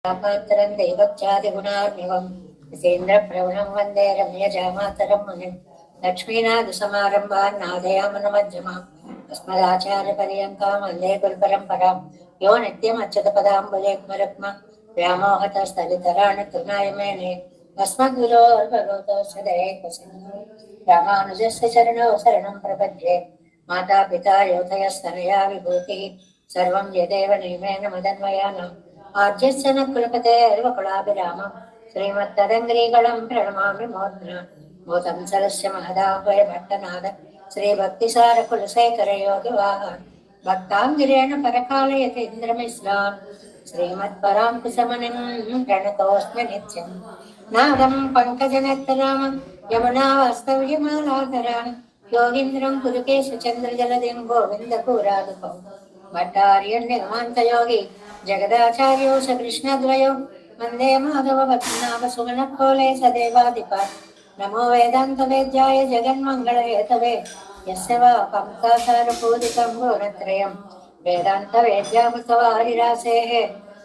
पात्रं दैवत्यादिगुणार्णवं विसेन्द्रप्रवणं वन्दे रम्यजामातरं मुनिं लक्ष्मीनाथसमारम्भान् नादयामनमध्यमाम् अस्मदाचार्यपर्यन्तां वन्दे गुरुपरम्परां यो नित्यमच्युतपदाम्बुजयुग्मरुक्म व्यामोहतस्थलितराणि तृणाय मेने अस्मद्गुरोर्भगवतोऽस्य दयैकसिन्धुः रामानुजस्य चरणौ शरणं प्रपद्ये मातापिता योधयस्तनया विभूतिः सर्वं यदेव नियमेन मदन्वयानाम् आद्यस्य न कुलपते कुलाभिरामं श्रीमत्तदङ्ग्रीगणं प्रणमामि मूर्ध्ना भूतं सरस्य महदाह्वय भट्टनाद श्रीभक्तिसारकुलशेखरयोगिवाहान् भक्ताङ्गिरेण परकालयति इन्द्रमिश्रान् श्रीमत्पराङ्कुशमुनिं प्रणतोऽस्मि नित्यं नादं पङ्कजनेत्ररामं यमुनावास्तव्यमालाधरान् योगीन्द्रं कुरुकेशचन्द्रजलदिं गोविन्दपुरादिकं भट्टार्यन्निगमान्तयोगी जगदाचार्यो स कृष्णद्वयो वन्दे माधव भक्तनाभ सुमनकोले सदेवाधिप नमो वेदान्तवेद्याय जगन्मङ्गलहेतवे यस्य वा पंसासारपूजितं गुणत्रयं वेदान्तवेद्यामृतवारिरासेः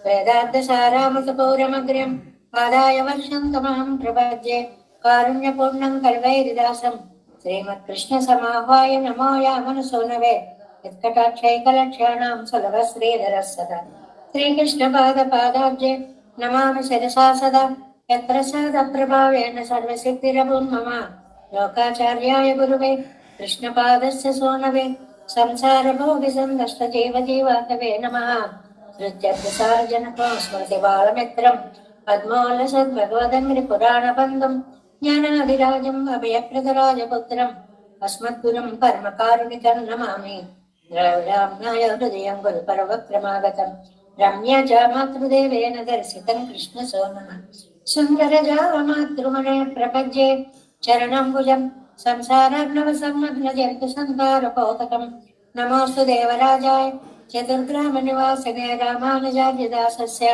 वेदान्तसारामृतपौरमग्र्यं पादाय वर्षं तमहं प्रपद्ये कारुण्यपूर्णं कल्वैरिदासं श्रीमत्कृष्णसमाह्वाय नमो यामनसोनवे यत्कटाक्षैकलक्ष्याणां सुलभश्रीधरः सदा श्रीकृष्णपादपादाब्जे नमामि शिरसा सदा यत्प्रसादप्रभावेन सर्वसिद्धिरभून् मम लोकाचार्याय गुरुवे कृष्णपादस्य सोनवे संसारभोगिसन्दष्टजीवजीवातवे नमः धृत्यर्थसारजनकं स्मृतिबालमित्रं पद्मोल्लसद्भगवदङ्घ्रिपुराणबन्धुं ज्ञानादिराजम् अभयप्रदराजपुत्रम् अस्मद्गुरुं परमकारुणिकं नमामि द्रविडाम्नाय हृदयं गुरुपरवक्रमागतं रम्यजामातृदेवेन दर्शितं कृष्णसोनः सुन्दरजामातृमणे प्रपद्ये चरणम्बुजं संसारार्णवसंमग्नजन्तुसंहारपोतकं नमोऽस्तु देवराजाय चतुर्ग्रामनिवासिने रामानुजार्यदासस्य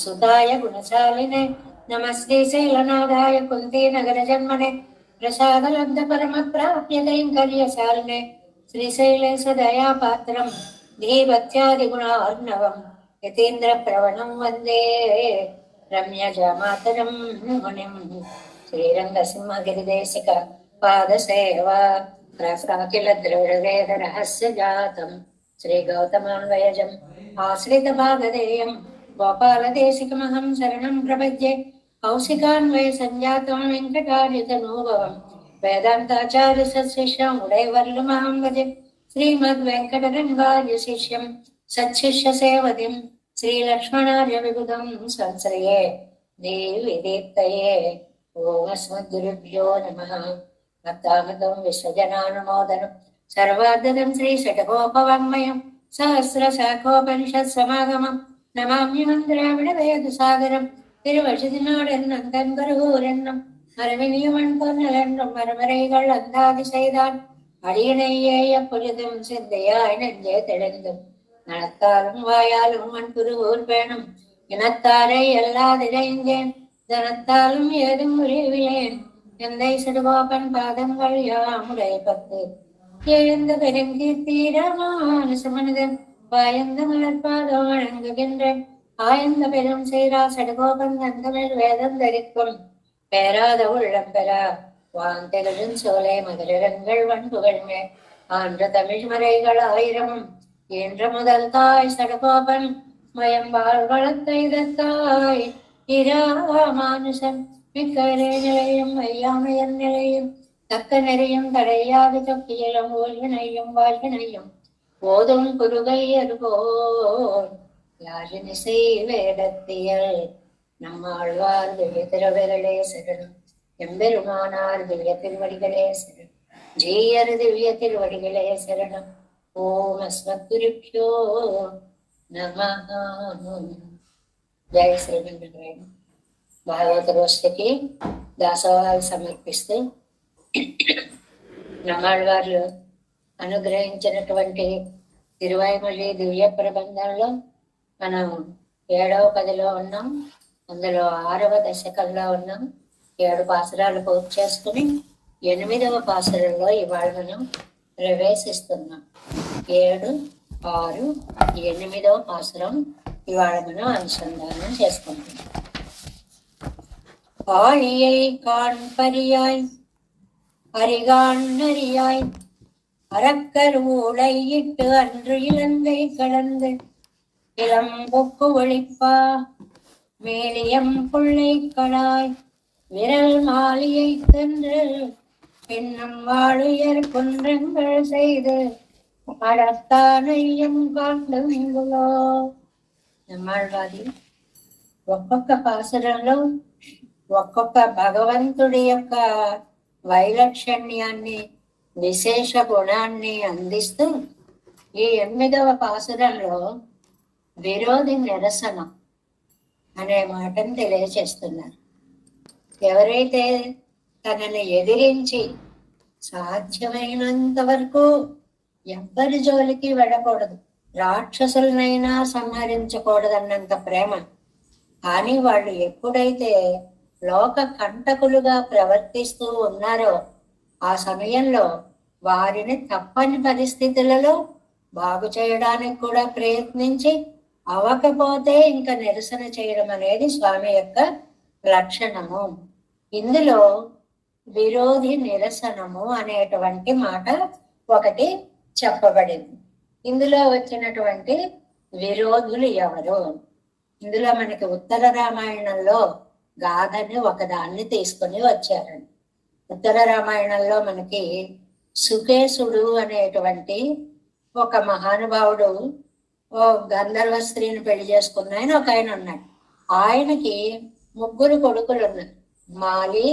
सुताय गुणशालिने नमस्ते शैलनाथाय कुन्तीनगरजन्मने प्रसादलब्धपरमप्राप्य कैङ्कर्यशालिने श्रीशैलेशदयापात्रं धीभक्त्यादिगुणार्णवं यतीन्द्रप्रवणं वन्दे रम्यजामातरं मुनिं श्रीरङ्गसिंहगिरिदेशिक पादसेवा रसाखिलद्रविडवेदरहस्यजातं श्रीगौतमान्वयजम् आश्रितभागधेयं गोपालदेशिकमहं शरणं प्रपद्ये कौशिकान्वयसञ्जातं वेङ्कटार्यतनूभवम् वेदान्ताचार्य सत्शिष्यं उडैवर्लुमहं भजे श्रीमद्वेङ्कटरङ्गार्य शिष्यं सत्शिष्यसेवतिं श्रीलक्ष्मणार्य विबुधं संश्रये देवीदीप्तये ॐ अस्मद्गुरुभ्यो नमः भक्तामृतं विश्वजनानुमोदनं सर्वार्धनं श्रीषट्कोपवाङ्मयं सहस्रशाखोपनिषत्समागमं नमाम्यहं द्राविडवेदसागरं तिरुवशुदिनाडन् नन्दन् गुरुहूरन्नं அரவினியவன் பொன்னலன்றும் மரமறைகள் அந்தாதி செய்தான் அடியனையேய பொழுதும் சிந்தையாய் நெஞ்சே தெளிந்தும் நனத்தாலும் வாயாலும் மண் குருவூர் பேணும் இனத்தாரை எல்லாதிரைந்தேன் தனத்தாலும் ஏதும் உரிவிலேன் எந்தை சிறுகோபன் பாதங்கள் யாமுடைய பத்து எழுந்த பெருங்கீர்த்தி ராமானுசமனிதன் வாயந்த மலர்பாதம் வழங்குகின்றேன் ஆயந்த பெரும் செய்ரா சடுகோபன் தந்தமிழ் வேதம் தரிக்கும் பேராத உள்ளம் பெறா வாந்தெழும் சோலை மதுரங்கள் வன்புகள்மே ஆன்ற தமிழ் மறைகள் ஆயிரமும் என்ற முதல் தாய் சடகோபன் மயம்பால் வளர்த்தாய் இராமானுசன் மிக்கரே நிலையும் ஐயாமையன் நிலையும் தக்க நெறியும் தடையாது தொக்கியிலும் ஓல்வினையும் வாழ்வினையும் ஓதும் குருகை அதுபோல் யாழினிசை வேடத்தியல் நம்மாழ்வார் திவ்ய திருவடிகளே சரணம் எம்பெருமானார் திவ்ய திருவடிகளே சரணம் ஜீயர் திவ்ய திருவடிகளே சரணம் ஓம் அஸ்மத்குருப்யோ நமஹ. జయ శ్రీమన్నారాయణ. భాగవత గోష్ఠికి దాసోహాలు సమర్పిస్తూ నమ్మాళ్వార్లు అనుగ్రహించినటువంటి తిరువాయిమొഴി దివ్య ప్రబంధంలో మనం 7వ పదిలో ఉన్నాం. అందులో 6వ దశకంలో ఉన్నాం. 7 పాసురాలు పూర్తి చేసుకుని 8వ పాసురంలో ఇవాళ మనం ప్రవేశిస్తున్నాం. 7, 6, 8వ పాసురం ఇవాళ మనం అనుసంధానం చేసుకుంటున్నాం. ஆழியை காண்பரியாய் அரிகான் நரியாய் அறக்கர் ஊழையிட்டு அன்று இலங்கை கடந்து இளம்பொக்கு ஒழிப்பா மேலியம் புள்ளை கடாய் விரல் மாலியை சென்று பின்னும் வாழியர் குன்றங்கள் செய்து అడతానయ్యం కాండలో. నమ్మాళ్ళవాది ఒక్కొక్క పాసురంలో ఒక్కొక్క భగవంతుడి యొక్క వైలక్షణ్యాన్ని, విశేష గుణాన్ని అందిస్తూ ఈ 8వ పాసురంలో విరోధి నిరసనం అనే మాటను తెలియచేస్తున్నారు. ఎవరైతే తనని ఎదిరించి సాధ్యమైనంత వరకు ఎవ్వరి జోలికి వెళ్ళకూడదు, రాక్షసులనైనా సంహరించకూడదన్నంత ప్రేమ, కానీ వాళ్ళు ఎప్పుడైతే లోక కంటకులుగా ప్రవర్తిస్తూ ఉన్నారో ఆ సమయంలో వారిని తప్పని పరిస్థితులలో బాగు చేయడానికి కూడా ప్రయత్నించి, అవ్వకపోతే ఇంకా నిరసన చేయడం అనేది స్వామి యొక్క లక్షణము. ఇందులో విరోధి నిరసనము అనేటువంటి మాట ఒకటి చెప్పబడింది. ఇందులో వచ్చినటువంటి విరోధులు ఎవరు? ఇందులో మనకి ఉత్తర రామాయణంలో గాథని ఒకదాన్ని తీసుకొని వచ్చారండి. ఉత్తర రామాయణంలో మనకి సుకేశుడు అనేటువంటి ఒక మహానుభావుడు ఓ గంధర్వ స్త్రీని పెళ్లి చేసుకున్న ఆయన ఒక ఆయన ఉన్నాడు. ఆయనకి 3 కొడుకులు ఉన్నారు. మాలి,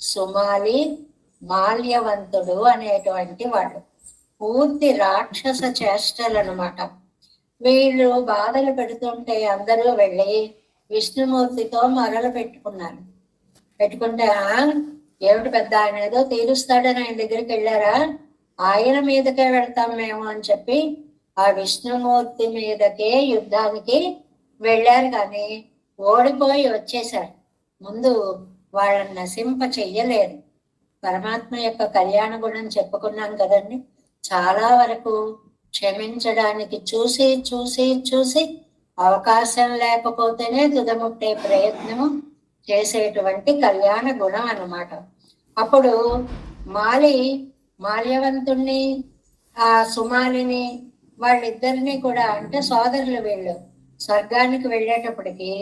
సుమాలి, మాల్యవంతుడు అనేటువంటి వాళ్ళు. పూర్తి రాక్షస చేష్టలు అనమాట. వీళ్ళు బాధలు పెడుతుంటే అందరూ వెళ్ళి విష్ణుమూర్తితో మొరలు పెట్టుకుంటే ఏమిటి పెద్ద, ఆయన ఏదో తీరుస్తాడని ఆయన దగ్గరికి వెళ్ళారా, ఆయన మీదకే వెళ్తాం మేము అని చెప్పి ఆ విష్ణుమూర్తి మీదకే యుద్ధానికి వెళ్ళారు. కానీ ఓడిపోయి వచ్చేశారు. ముందు వాళ్ళని నశింప చెయ్యలేదు. పరమాత్మ యొక్క కళ్యాణ గుణం చెప్పుకున్నాం కదండి. చాలా వరకు క్షమించడానికి చూసి చూసి చూసి అవకాశం లేకపోతేనే తుదముట్టే ప్రయత్నము చేసేటువంటి కళ్యాణ గుణం అన్నమాట. అప్పుడు మాల్యవంతుణ్ణి, ఆ సుమాలిని, వాళ్ళిద్దరిని కూడా, అంటే సోదరులు వీళ్ళు, స్వర్గానికి వెళ్ళేటప్పటికి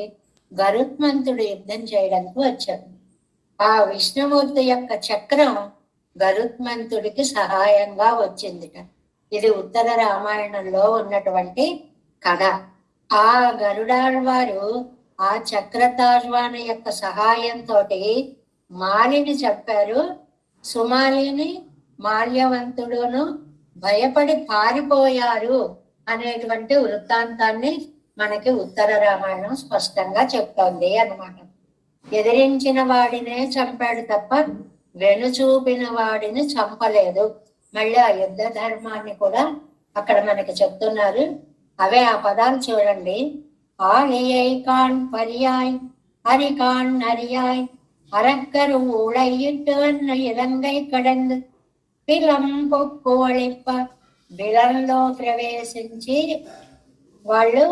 గరుత్మంతుడు యుద్ధం చేయడానికి వచ్చాడు. ఆ విష్ణుమూర్తి యొక్క చక్రం గరుత్మంతుడికి సహాయంగా వచ్చిందిట. ఇది ఉత్తర రామాయణంలో ఉన్నటువంటి కథ. ఆ గరుడాళ్వారు ఆ చక్రతాళ్వాని యొక్క సహాయంతో మాలిని చంపారు. సుమాలిని, మాల్యవంతుడును భయపడి పారిపోయారు అనేటువంటి వృత్తాంతాన్ని మనకి ఉత్తర రామాయణం స్పష్టంగా చెప్తోంది అన్నమాట. ఎదిరించిన వాడినే చంపాడు తప్ప వెనుచూపిన వాడిని చంపలేదు. మళ్ళీ ఆ యుద్ధ ధర్మాన్ని కూడా అక్కడ మనకి చెప్తున్నారు. అవే ఆ పదాలు చూడండి. ஆழியை காண் பரியாய் அரிகான் நரியாய் அறக்கரு ஊழையிட்டு அன்ன இலங்கை கடந்து పిలం పొక్కు ఒళిప్ప. బిలంలో ప్రవేశించి వాళ్ళు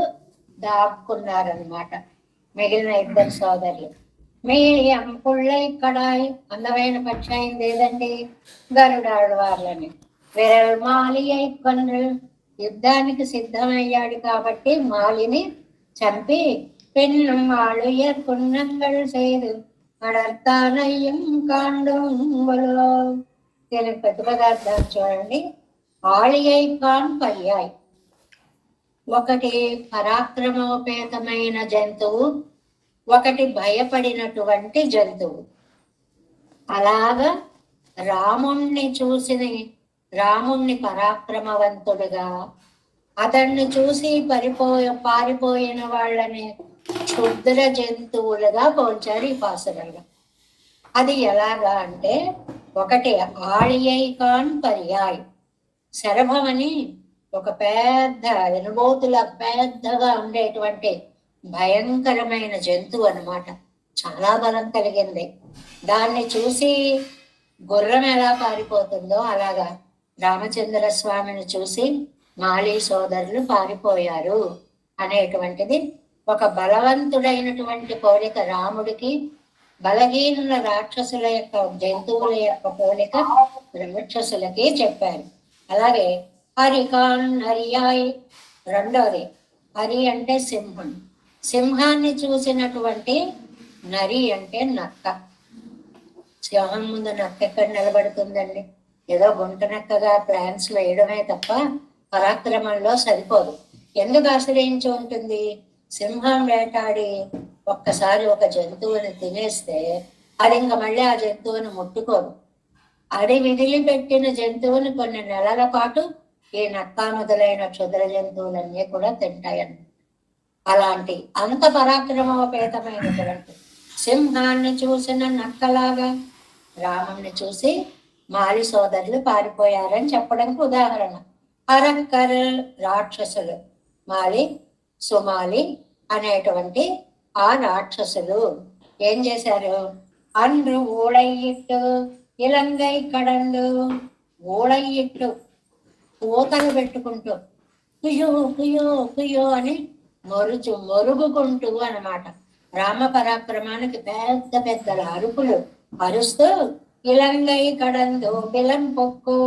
దాక్కున్నారనమాట మిగిలిన 2 సోదరులు. మేలియం పుళ్ళై కడాయి, అందమైన పక్షి అయింది ఏదండి, గరుడాళ్వార్లని. విరల్ మాలియై కొన్ను, యుద్ధానికి సిద్ధమయ్యాడు కాబట్టి మాలిని చంపి పెన్ను వాళ్ళు కున్నంగల్ చేయదు అడర్తానయ్యం కాండంలో. దీనికి ప్రతిపదార్థాలు చూడండి. ఆళియై కాన్ పర్యాయ్, ఒకటి పరాక్రమోపేతమైన జంతువు, ఒకటి భయపడినటువంటి జంతువు. అలాగా రాముణ్ణి రాముణ్ణి పరాక్రమవంతుడుగా, అతన్ని చూసి పారిపోయిన వాళ్ళని క్షుద్ర జంతువులుగా పోల్చారు ఈ పాసురంలో. అది ఎలాగా అంటే, ఒకటి ఆళియై కాన్ పర్యాయ్, శరభమని ఒక పెద్ద ఎనుబోతుల పెద్దగా ఉండేటువంటి భయంకరమైన జంతువు అన్నమాట. చాలా బలం కలిగింది. దాన్ని చూసి గుర్రం ఎలా పారిపోతుందో అలాగా రామచంద్ర స్వామిని చూసి మాలి సోదరులు పారిపోయారు అనేటువంటిది ఒక బలవంతుడైనటువంటి పోలిక రాముడికి, బలహీనుల రాక్షసుల యొక్క జంతువుల యొక్క పోలిక రాక్షసులకి చెప్పారు. అలాగే హరికాన్ హరియాయ్, రెండోది హరి అంటే సింహం, సింహాన్ని చూసినటువంటి నరి అంటే నక్క. సింహం ముందు నక్క ఎక్కడ నిలబడుతుందండి? ఏదో గుంట నక్కగా ప్లాన్స్ వేయడమే తప్ప పరాక్రమంలో సరిపోదు. ఎందుకు ఆశ్రయించి ఉంటుంది? సింహం వేటాడి ఒక్కసారి ఒక జంతువుని తినేస్తే అది ఇంకా మళ్ళీ ఆ జంతువుని ముట్టుకోదు. అది విదిలిపెట్టిన జంతువుని కొన్ని నెలల పాటు ఈ నక్క మొదలైన క్షుద్ర జంతువులన్నీ కూడా తింటాయన్న. అలాంటి అంత పరాక్రమోపేతమైనటువంటి సింహాన్ని చూసిన నక్కలాగా రాముణ్ణి చూసి మాలి సోదరులు పారిపోయారని చెప్పడానికి ఉదాహరణ. అరక్కర్ రాక్షసులు, మాలి సుమాలి అనేటువంటి ఆ రాక్షసులు ఏం చేశారు? అన్రు ఊళయ్యిట్టు ఇలంగై కడండు, ఊళయ్యిట్టు పూతలు పెట్టుకుంటూ కుయ్యో కుయ్యో కుయ్యో అని మొరుగుకుంటూ అన్నమాట. రామ పరాక్రమానికి పెద్ద పెద్ద అరుపులు అరుస్తూ ఇలంగై కడందు బిలం పొక్కు,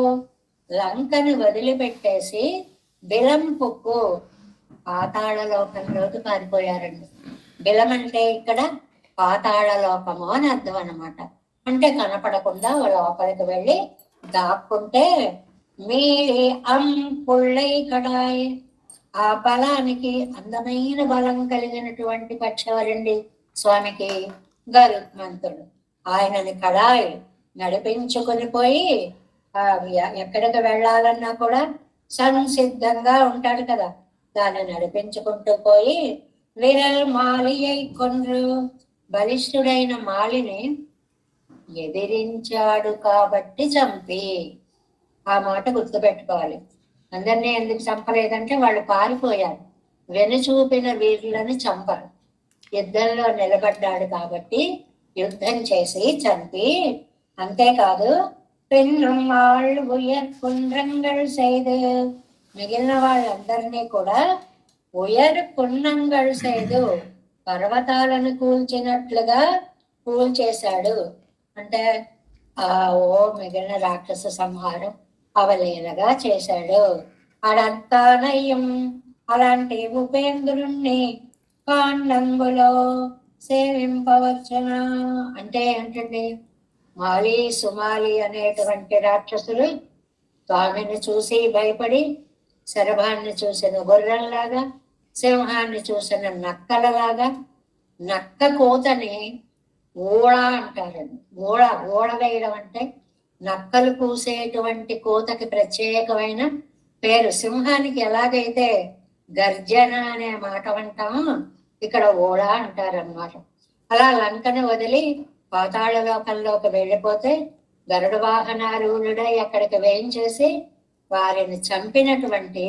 లంకని వదిలిపెట్టేసి బిలం పొక్కు పాతాళ లోకంలోకి పారిపోయారండి. బిలం అంటే ఇక్కడ పాతాళ లోకము అని అర్థం అన్నమాట. అంటే కనపడకుండా లోపలికి వెళ్ళి దాక్కుంటే మీరి పుళ్ళై కడాయ్, ఆ బలానికి అందమైన బలం కలిగినటువంటి పక్షవరండి స్వామికి గరుత్మంతుడు. ఆయనని కడాయి నడిపించుకొని పోయి ఎక్కడికి వెళ్ళాలన్నా కూడా సంసిద్ధంగా ఉంటాడు కదా, దాన్ని నడిపించుకుంటూ పోయి విరల్ మాలి అయి కొండ్రు, బలిష్ఠుడైన మాలిని ఎదిరించాడు కాబట్టి చంపి. ఆ మాట గుర్తుపెట్టుకోవాలి. అందరినీ ఎందుకు చంపలేదంటే వాళ్ళు పారిపోయారు, వెనుచూపిన వీరులను చంపరు. యుద్ధంలో నిలబడ్డాడు కాబట్టి యుద్ధం చేసి చంపి. అంతేకాదు పెన్నుం వాళ్ళు ఉయర్ కుండ్రంగల్ సైదు, మిగిలిన వాళ్ళందరినీ కూడా ఉయర్ కుండంగల్ సైదు, పర్వతాలను కూల్చినట్లుగా కూల్చేశాడు. అంటే మిగిలిన రాక్షస సంహారం అవలీలగా చేశాడు. అడంతా నయ్యం అలాంటి ఉపేంద్రుణ్ణి కాండంగులో సేవింపవచ్చున. అంటే ఏంటండి? మాలి సుమాలి అనేటువంటి రాక్షసులు స్వామిని చూసి భయపడి శరభాన్ని చూసిన గుర్రంలాగా, సింహాన్ని చూసిన నక్కలలాగా, నక్క కోతని ఊళ అంటారండి. ఊళ వేయడం అంటే నక్కలు కూసేటువంటి కోతకి ప్రత్యేకమైన పేరు. సింహానికి ఎలాగైతే గర్జన అనే మాట అంటామో ఇక్కడ ఊళ అంటారన్నమాట. అలా లంకను వదిలి పాతాళ లోకంలోకి వెళ్ళిపోతే గరుడ వాహనారూఢుడై అక్కడికి వేయించేసి వారిని చంపినటువంటి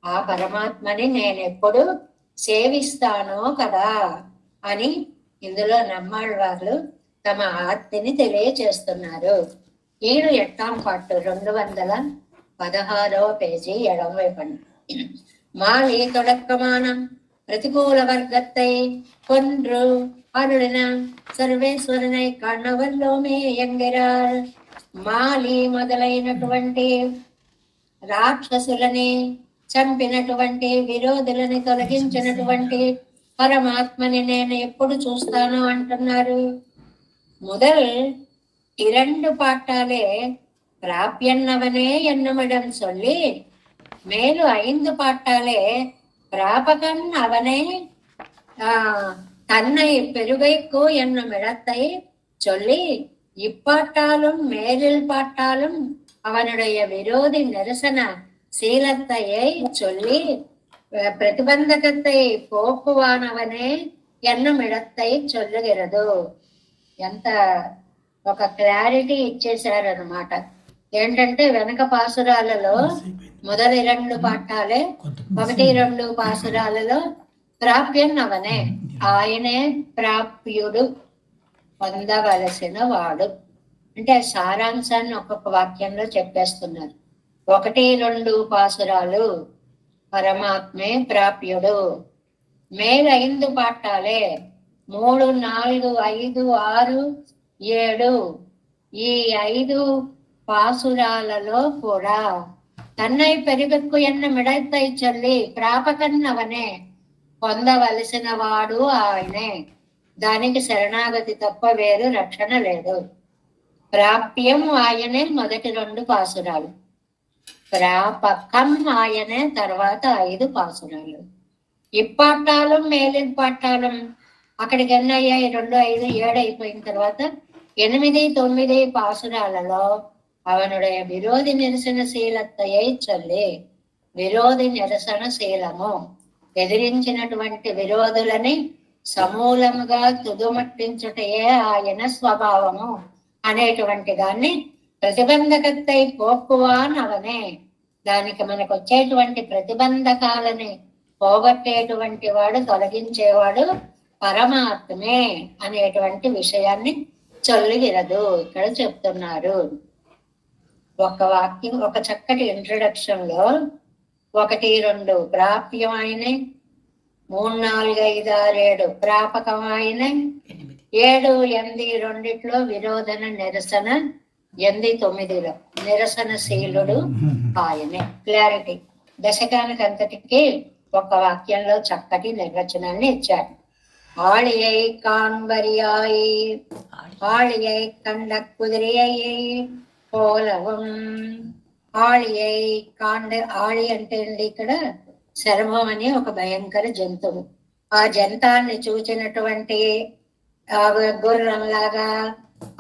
ఆ పరమాత్మని నేనెప్పుడు సేవిస్తానో కదా అని ఇందులో నమ్మాళ్ళవార్లు తమ ఆర్తిని తెలియచేస్తున్నారు. 7 8వ పాటు 216వ పేజీ ఎడమవైపండి. மாலை தொடக்கமான பிரதிகூல வர்க்கத்தை கொன்று அருளின సర్వేశ్వరునై కాణవల్లోమే ఎంగిరార్. మాలి మొదలైనటువంటి రాక్షసులని చంపినటువంటి విరోధులని తొలగించినటువంటి పరమాత్మని నేను ఎప్పుడు చూస్తాను అంటున్నారు. முதல் 2 பாட்டாலே பிராபியன்னவனே என்னுமிடம் சொல்லி மேலும் 5 பாட்டாலே பிராபகன் அவனே தன்னை பெருகைக்கோ என்னும் இடத்தை சொல்லி இப்பாட்டாலும் மேலில் பாட்டாலும் அவனுடைய விரோதி நிரசன சீலத்தையை சொல்லி ప్రతిబంధకத்தை పోకువానవనే ఎన్నం ఇడత్తై చొల్లుగిరదు. ఎంత ఒక క్లారిటీ ఇచ్చేశారనమాట. ఏంటంటే వెనక పాసురాలలో మొదటి 2 పాఠాలే 1, 2 పాసురాలలో ప్రాప్యన్ అవనే, ఆయనే ప్రాప్యుడు, పొందవలసిన వాడు. అంటే సారాంశాన్ని ఒక్కొక్క వాక్యంలో చెప్పేస్తున్నారు. 1, 2 పాసురాలు పరమాత్మే ప్రాప్యుడు, మేలైందు పాటాలే 3, 4, 5, 6, 7 ఈ 5 పాసురాలలో కూడా తన్నై పెరుగక్కు ఎన్న మిడతై చొల్లి ప్రాపకన్నవనే పొందవలసిన వాడు ఆయనే. దానికి శరణాగతి తప్ప వేరు రక్షణ లేదు. ప్రాప్యం ఆయనే మొదటి 2 పాసురాలు, ప్రాపకం ఆయనే తర్వాత 5 పాసురాలు. ఇప్పాటాలం మేలిన పాటాలం అక్కడికి ఎన్ని అయ్యాయి? 2, 5, 7 అయిపోయిన తర్వాత 8, 9 పాసురాలలో అవనుடைய విరోధి నిరసన శీలత్తయ్యై చల్లి. విరోధి నిరసన శీలము ఎదిరించినటువంటి విరోధులని సమూలముగా తుదుమట్టించుటయే ఆయన స్వభావము అనేటువంటి దాన్ని ప్రతిబంధకత్తై పోక్కువానవనే. దానికి మనకు వచ్చేటువంటి ప్రతిబంధకాలని పోగొట్టేటువంటి వాడు, తొలగించేవాడు పరమాత్మే అనేటువంటి విషయాన్ని చొల్లిగిరదు ఇక్కడ చెప్తున్నారు. ఒక వాక్యం, ఒక చక్కటి ఇంట్రొడక్షన్ లో 1, 2 ప్రాప్యమైన, 3, 4, 5, 6, 7 ప్రాపకమైన, 7, 8 రెండిట్లో విరోధన నిరసన, 8, 9లో నిరసనశీలుడు ఆయనే. క్లారిటీ. దశకానికంతటికి ఒక వాక్యంలో చక్కటి నిర్వచనాన్ని ఇచ్చాడు. ஆழியை காண்பரியாய் ஆழியை கண்ட కుదిరియై పోలవం. ఆళియై కాండ, ఆళి అంటే ఇక్కడ శర్మం అని ఒక భయంకర జంతువు. ఆ జంతాన్ని చూచినటువంటి గుర్రంలాగా,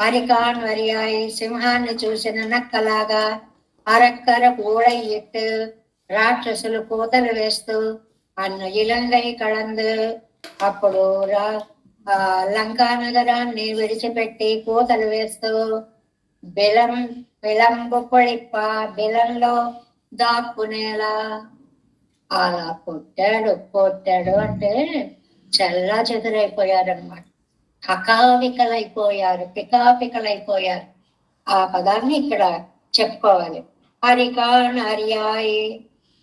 అరికాన్ వరియాయి సింహాన్ని చూసిన నక్కలాగా, అరక్కర కూడయిట్టు రాక్షసులు కూతలు వేస్తూ అన్ను ఇలంగై కళందు అప్పుడు లంకా నగరాన్ని విడిచిపెట్టి కూతలు వేస్తూ బిలంబు పొడిప్ప బిలంలో దాక్కునేలా అలా కొట్టాడు అంటే చల్లా చెదురైపోయారనమాట. హకావికలైపోయారు, పికాపికలైపోయారు. ఆ పదాన్ని ఇక్కడ చెప్పుకోవాలి. హరికాన్ హరియాయి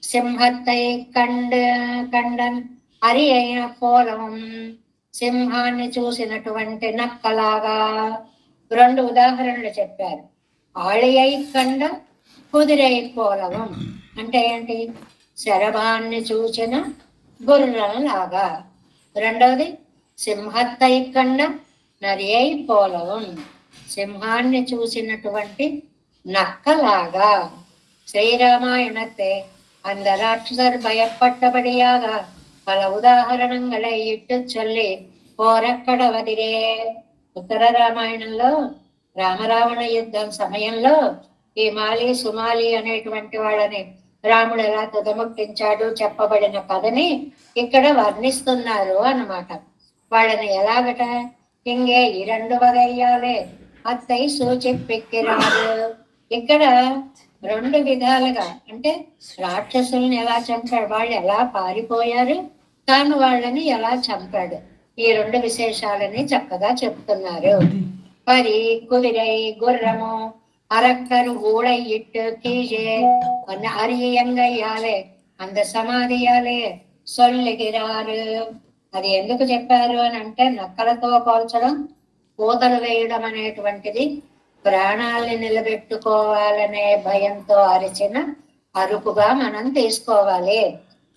సింహత్తై కండన్ హరి అయిన పోలం, సింహాన్ని చూసినటువంటి నక్కలాగా. 2 ఉదాహరణలు చెప్పారు. ఆళియై కండ, కుదిరై పోలవం అంటే ఏంటి? శరభాన్ని చూసిన గుర్రం లాగా. రెండవది సింహత్తై కండ నరి అయి పోలవం, సింహాన్ని చూసినటువంటి నక్కలాగా. శ్రీరామాయణத்தை அந்த ராட்சசர் பயப்பட்டபடியாக பல ఉదాహరణங்களை ఇట్టు చొల్లి పోరక్కడవదిరే. ఉత్తర రామాయణంలో రామరావణ యుద్ధం సమయంలో ఈ మాలి సుమాలి అనేటువంటి వాళ్ళని రాముడు ఎలా తుదముట్టించాడు చెప్పబడిన కథని ఇక్కడ వర్ణిస్తున్నారు అన్నమాట. వాళ్ళని ఎలాగట? ఇంగే ఈ 2 వగయ్యాలే అత్తై సూచి పిక్కిరారు. ఇక్కడ 2 విధాలుగా అంటే రాక్షసుల్ని ఎలా చంపాడు, వాళ్ళు ఎలా పారిపోయారు, తాను వాళ్ళని ఎలా చంపాడు, ఈ 2 విశేషాలని చక్కగా చెప్తున్నారు. పరి కుదిరై గుర్రము అరక్కరు ఊడై ఇట్టు కీజే అరియంగయ్యాలే అంద సమాధియాలే సొల్లిగిరారు. అది ఎందుకు చెప్పారు అని అంటే నక్కలతో పోల్చడం, కూతలు వేయడం అనేటువంటిది ప్రాణాల్ని నిలబెట్టుకోవాలనే భయంతో అరిచిన అరుపుగా మనం తీసుకోవాలి.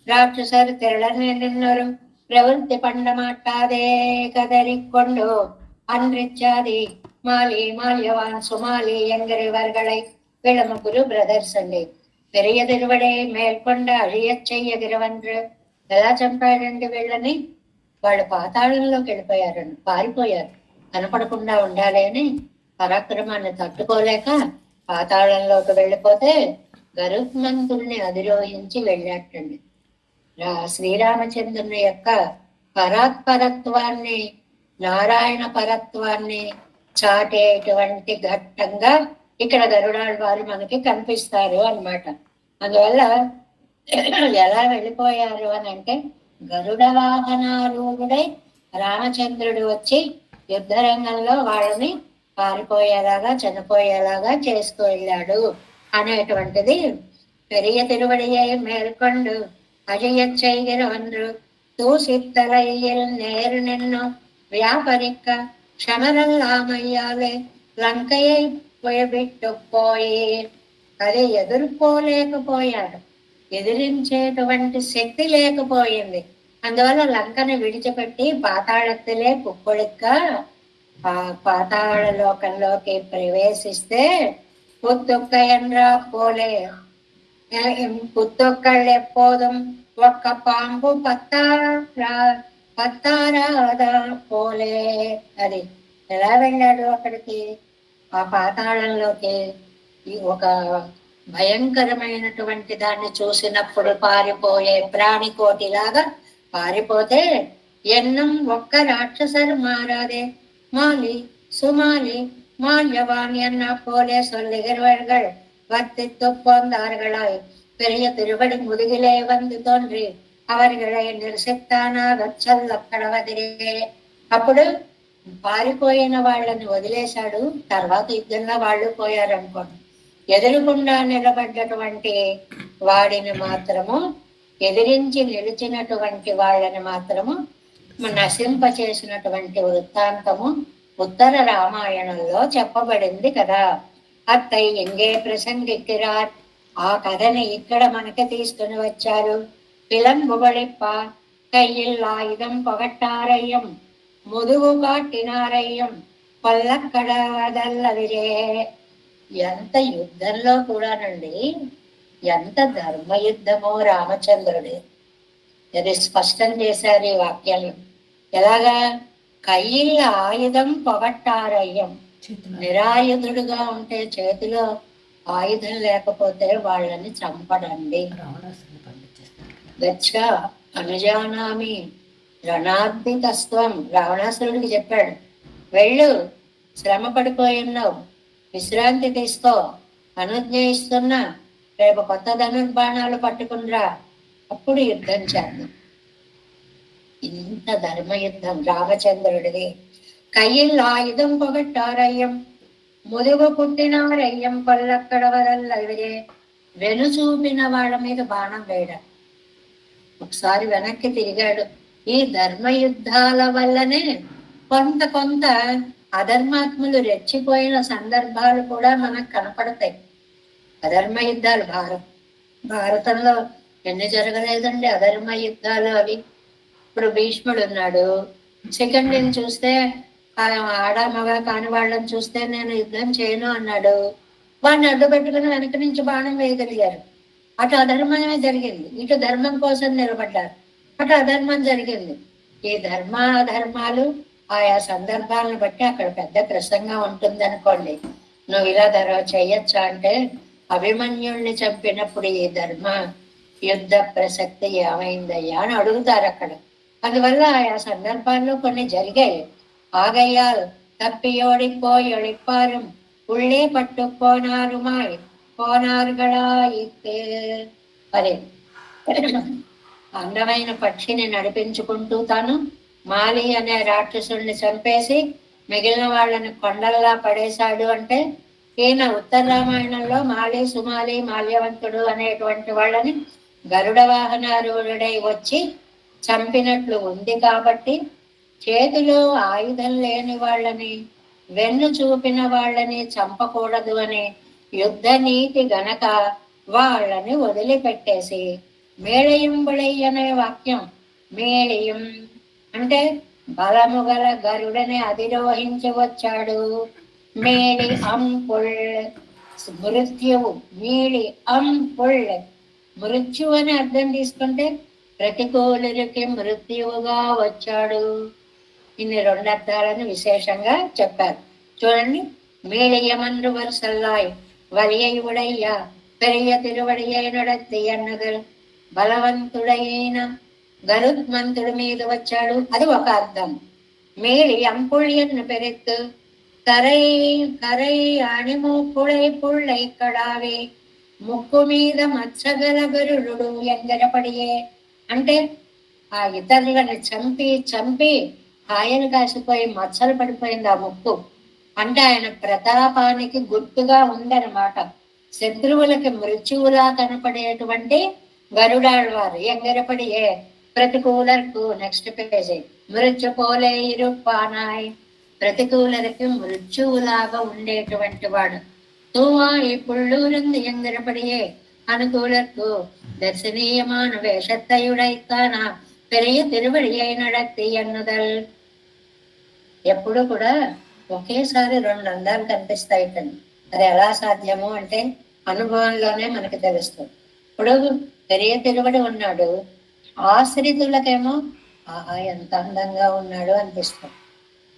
రాక్షసరు తిరళనే నిన్నరు ప్రవృత్తి పండమాటాదే కదరికొండు అన్రిచ్చాది మాలి మాల్యవాన్ సుమాలి ఎంగరివర్గళై వీళ్ళ 3 బ్రదర్స్ అండి. పెరియ తిరువడే మేల్కొండ అழிయచ్చయ్యగిరవన్రు. ఎలా చంపాడండి వీళ్ళని? వాళ్ళు పాతాళంలోకి వెళ్ళిపోయారండి, పారిపోయారు. కనపడకుండా ఉండాలి అని పరాక్రమాన్ని తట్టుకోలేక పాతాళంలోకి వెళ్ళిపోతే గరుత్మంతుల్ని అధిరోహించి వెళ్ళాటండి. శ్రీరామచంద్రుని యొక్క పరాత్పరత్వాన్ని, నారాయణ పరత్వాన్ని చాటేటువంటి ఘట్టంగా ఇక్కడ గరుడాళ్ళ వారు మనకి కనిపిస్తారు అన్నమాట. అందువల్ల ఎలా వెళ్ళిపోయారు అని అంటే గరుడ వాహనారూఢుడై రామచంద్రుడు వచ్చి యుద్ధ రంగంలో వాళ్ళని పారిపోయేలాగా చనిపోయేలాగా చేసుకు వెళ్ళాడు అనేటువంటిది పెరియ తిరువడియై మేల్కొండు అజయచ్చైగిరవన్రు தூசித்தலையில் நேரு நின்னு வியாபரிக்க క్షమరల్లామయ్యాలే లంకయ్య విట్టు పోయి. అది ఎదుర్కోలేకపోయాడు, ఎదిరించేటువంటి శక్తి లేకపోయింది. అందువల్ల లంకని విడిచిపెట్టి పాతాళత్తులే కుక్కుడిక్క ఆ పాతాళ లోకంలోకి ప్రవేశిస్తే పుత్తొక్కయన్రా పోలే, పుత్తొక్కళ్ళు ఎప్పోదుం ఒక్క పాంపు పత్తారాదా పోలే. అది ఎలా వెళ్ళాడు అక్కడికి, ఆ పాతాళంలోకి. ఒక భయంకరమైనటువంటి దాన్ని చూసినప్పుడు పారిపోయే ప్రాణికోటిలాగా పారిపోతే, ఎన్నం ఒక్క రాక్షసరు మారాదే மாலி சுமாலி மால்யவான் என்ன போலே சொல்லுகிறவர்கள் வர்த்தித்து போந்தார்களாய். பெரிய திருவடி முதுகிலே வந்து தோன்றி அவர்களை నిర్శక్తానాగ చల్లక్కడవదిరే. అప్పుడు పారిపోయిన వాళ్ళని వదిలేశాడు. తర్వాత యుద్ధంలో వాళ్ళు పోయారనుకోండి. ఎదురుకుండా నిలబడ్డటువంటి వాడిని మాత్రము, ఎదిరించి నిలిచినటువంటి వాళ్ళని మాత్రము నశింప చేసినటువంటి వృత్తాంతము ఉత్తర రామాయణంలో చెప్పబడింది కదా. అత్తై ఎంగే ప్రసంగిక్కిరార్, ఆ కథని ఇక్కడ మనకి తీసుకుని వచ్చారు. పిలంబుబడిప్ప కయ్యిల్ ఆయుధం పొగట్టారయ్యం ముదుగు కాటినారయ్యం పల్లక్కడవదల్లవిరే. ఎంత యుద్ధంలో కూడానండి, ఎంత ధర్మయుద్ధమో రామచంద్రుడు అది స్పష్టం చేశారు ఈ వాక్యాలు. ఎలాగా, కయ్యిళ్ళ ఆయుధం పొగట్టారయ్యం, నిరాయుధుడుగా ఉంటే చేతిలో ఆయుధం లేకపోతే వాళ్ళని చంపడండి. గచ్చ అనుజానామి రణార్థికస్త్వం, రావణాసురుడికి చెప్పాడు, వెళ్ళు, శ్రమ పడిపోయి ఉన్నావు, విశ్రాంతి తీసుకో, అనుజ్ఞ ఇస్తున్నా, రేపు కొత్త ధనుర్బాణాలు పట్టుకునిరా, అప్పుడు యుద్ధం చేద్దాం. ఇంత ధర్మయుద్ధం రామచంద్రుడిది. కయ్యిల్ ఆయుధం పొగట్టారయ్యం ముదుగు పుట్టినారయ్యం పల్లక్కడవరల్లవిరే. వెను చూపిన వాళ్ళ మీద బాణం వేయడం. ఒకసారి వెనక్కి తిరిగాడు. ఈ ధర్మయుద్ధాల వల్లనే కొంత అధర్మాత్ములు రెచ్చిపోయిన సందర్భాలు కూడా మనకు కనపడతాయి. అధర్మ యుద్ధాలు భారతంలో ఎన్ని జరగలేదండి అధర్మ యుద్ధాలు అవి. ఇప్పుడు భీష్ముడు ఉన్నాడు, సెకండ్ చూస్తే ఆడ మగ కాని వాళ్ళని చూస్తే నేను యుద్ధం చేయను అన్నాడు. వాడిని అడ్డు పెట్టుకుని వెనక నుంచి బాణం వేయగలిగారు. అటు అధర్మమే జరిగింది, ఇటు ధర్మం కోసం నిలబడ్డారు, అటు అధర్మం జరిగింది. ఈ ధర్మాలు ఆయా సందర్భాలను బట్టి అక్కడ పెద్ద ప్రసంగం ఉంటుంది అనుకోండి. నువ్వు ఇలా చెయ్యొచ్చా అంటే, అభిమన్యుల్ని చంపినప్పుడు ఈ ధర్మ యుద్ధ ప్రసక్తి ఏమైందయ్యా అని అడుగుతారు అక్కడ. అందువల్ల ఆయా సందర్భాల్లో కొన్ని జరిగాయి. ఆగయ్యాలు తప్పియోడి పోయొడిపారం ఉళ్ళే పట్టు పోనారుమాయ్ పోనారుగళా ఇస్తే. అదే అందమైన పక్షిని నడిపించుకుంటూ తాను మాలి అనే రాక్షసుల్ని చంపేసి మిగిలిన వాళ్ళని కొండల్లా పడేశాడు. అంటే ఈయన ఉత్తర రామాయణంలో మాలి సుమాలి మాల్యవంతుడు అనేటువంటి వాళ్ళని గరుడ వాహనారూఢుడై వచ్చి చంపినట్లు ఉంది. కాబట్టి చేతిలో ఆయుధం లేని వాళ్ళని, వెన్ను చూపిన వాళ్ళని చంపకూడదు అనే యుద్ధ నీతి గనక వాళ్ళని వదిలిపెట్టేసి మేళయంబుడై అనే వాక్యం, మేళయం అంటే బలము గల గరుడని అధిరోహించి వచ్చాడు. మేళి అంపుల్ మృత్యువు, మీళి అంపుల్ మృత్యు అని అర్థం తీసుకుంటే ప్రతికూలురికి మృత్యువుగా వచ్చాడు. ఇన్ని రెండు అర్థాలను విశేషంగా చెప్పారు. చూడండి, మేళయమన్రు వరుసల్లాయ్ వలియ ఉడయ్యా పెరియ తిరువడియైనడత్తి అన్నగరు బలవంతుడైన గరుత్మంతుడి మీద వచ్చాడు. అది ఒక అర్థం. మేళి అంపుళ్యన్ను పెరెత్తు కరై కరై అణిమూపుడై పుళ్ళై కడావే ముక్కు మీద మత్సగల గరుడు ఎంగరపడియే. అంటే ఆ ఇతరులను చంపి ఆయన కాసిపోయి మచ్చలు పడిపోయింది ఆ ముక్కు. అంటే ఆయన ప్రతాపానికి గుర్తుగా ఉందన్నమాట. శత్రువులకి మృత్యువులా కనపడేటువంటి గరుడాళ్వారు ఎంగరపడియే ప్రతికూలర్కు నెక్స్ట్ పేజీ మృత్యు పోలే ఇరుపానాయ్. ప్రతికూలరికి మృత్యువులాగా ఉండేటువంటి వాడు. తూవాయి పుళ్ళూరంది ఎందిరపడియే అనుకూలర్కు దర్శనీయమాన వేషత్తయుడైతానా పెరియ తిరువడియై నడక్తి ఎన్నుదల్. ఎప్పుడు కూడా ఒకేసారి రెండు అందాలు కనిపిస్తాయి కానీ అది ఎలా సాధ్యము అంటే అనుభవంలోనే మనకి తెలుస్తుంది. ఇప్పుడు పెరియ తిరువడి ఉన్నాడు, ఆశ్రితులకేమో ఆహా ఎంత అందంగా ఉన్నాడు అనిపిస్తుంది.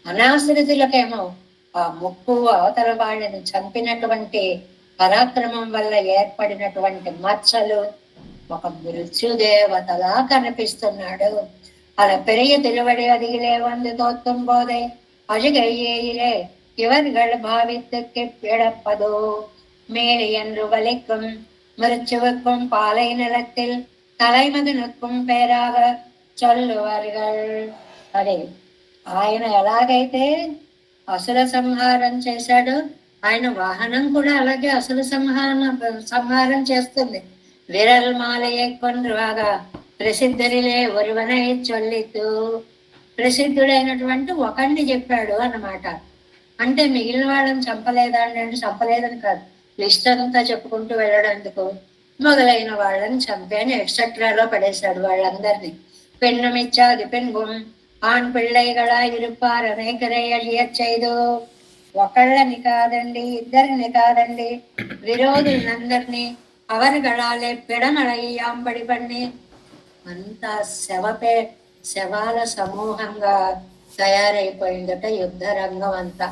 అనాశ్రితులకేమో ఆ ముక్కు అవతల వాళ్ళని చంపినటువంటి పరాక్రమం వల్ల ఏర్పడినటువంటి మచ్చలు ఒక మృత్యుదేవతలా కనిపిస్తున్నాడు. అలా పెరియ తిరువడి అదిగిలే వంది తోత్తం పోదే அழுகையிலே இவர்கள் பாவித்துக்கு பிழப்பதோ மேலே என்று வலிக்கும் மிருச்சுவுக்கும் பாலை நிலத்தில் தலைமகனுக்கும் పేరాగ చొల్లువారుగల్. అదే ఆయన ఎలాగైతే అసుర సంహారం చేశాడో ఆయన వాహనం కూడా అలాగే అసుర సంహారం చేస్తుంది. విరల్ మాలయ్య కొన్రుగా ప్రసిద్ధరిలే ఒరువనై చొల్లితూ. ప్రసిద్ధుడైనటువంటి ఒకరిని చెప్పాడు అన్నమాట. అంటే మిగిలిన వాళ్ళని చంపలేదా అంటే చంపలేదని కాదు, లిస్ట్ అంతా చెప్పుకుంటూ వెళ్ళడానికి మొదలైన వాళ్ళని చంపాని ఎక్సెట్రాలో పడేశాడు వాళ్ళందరినీ. పెన్నుమిచ్చాది పెన్గుం ఆన్ పిళ్ళైగళ ఇరుపార్ అనేకరే అழிయచ్చైదు. ఒకళ్ళని కాదండి, ఇద్దరిని కాదండి, విరోధులందరినీ అవరుగళాలే పిడమళయ్యాంబడి పన్ని. అంతా శవాల సమూహంగా తయారైపోయిందట. యుద్ధ రంగం అంతా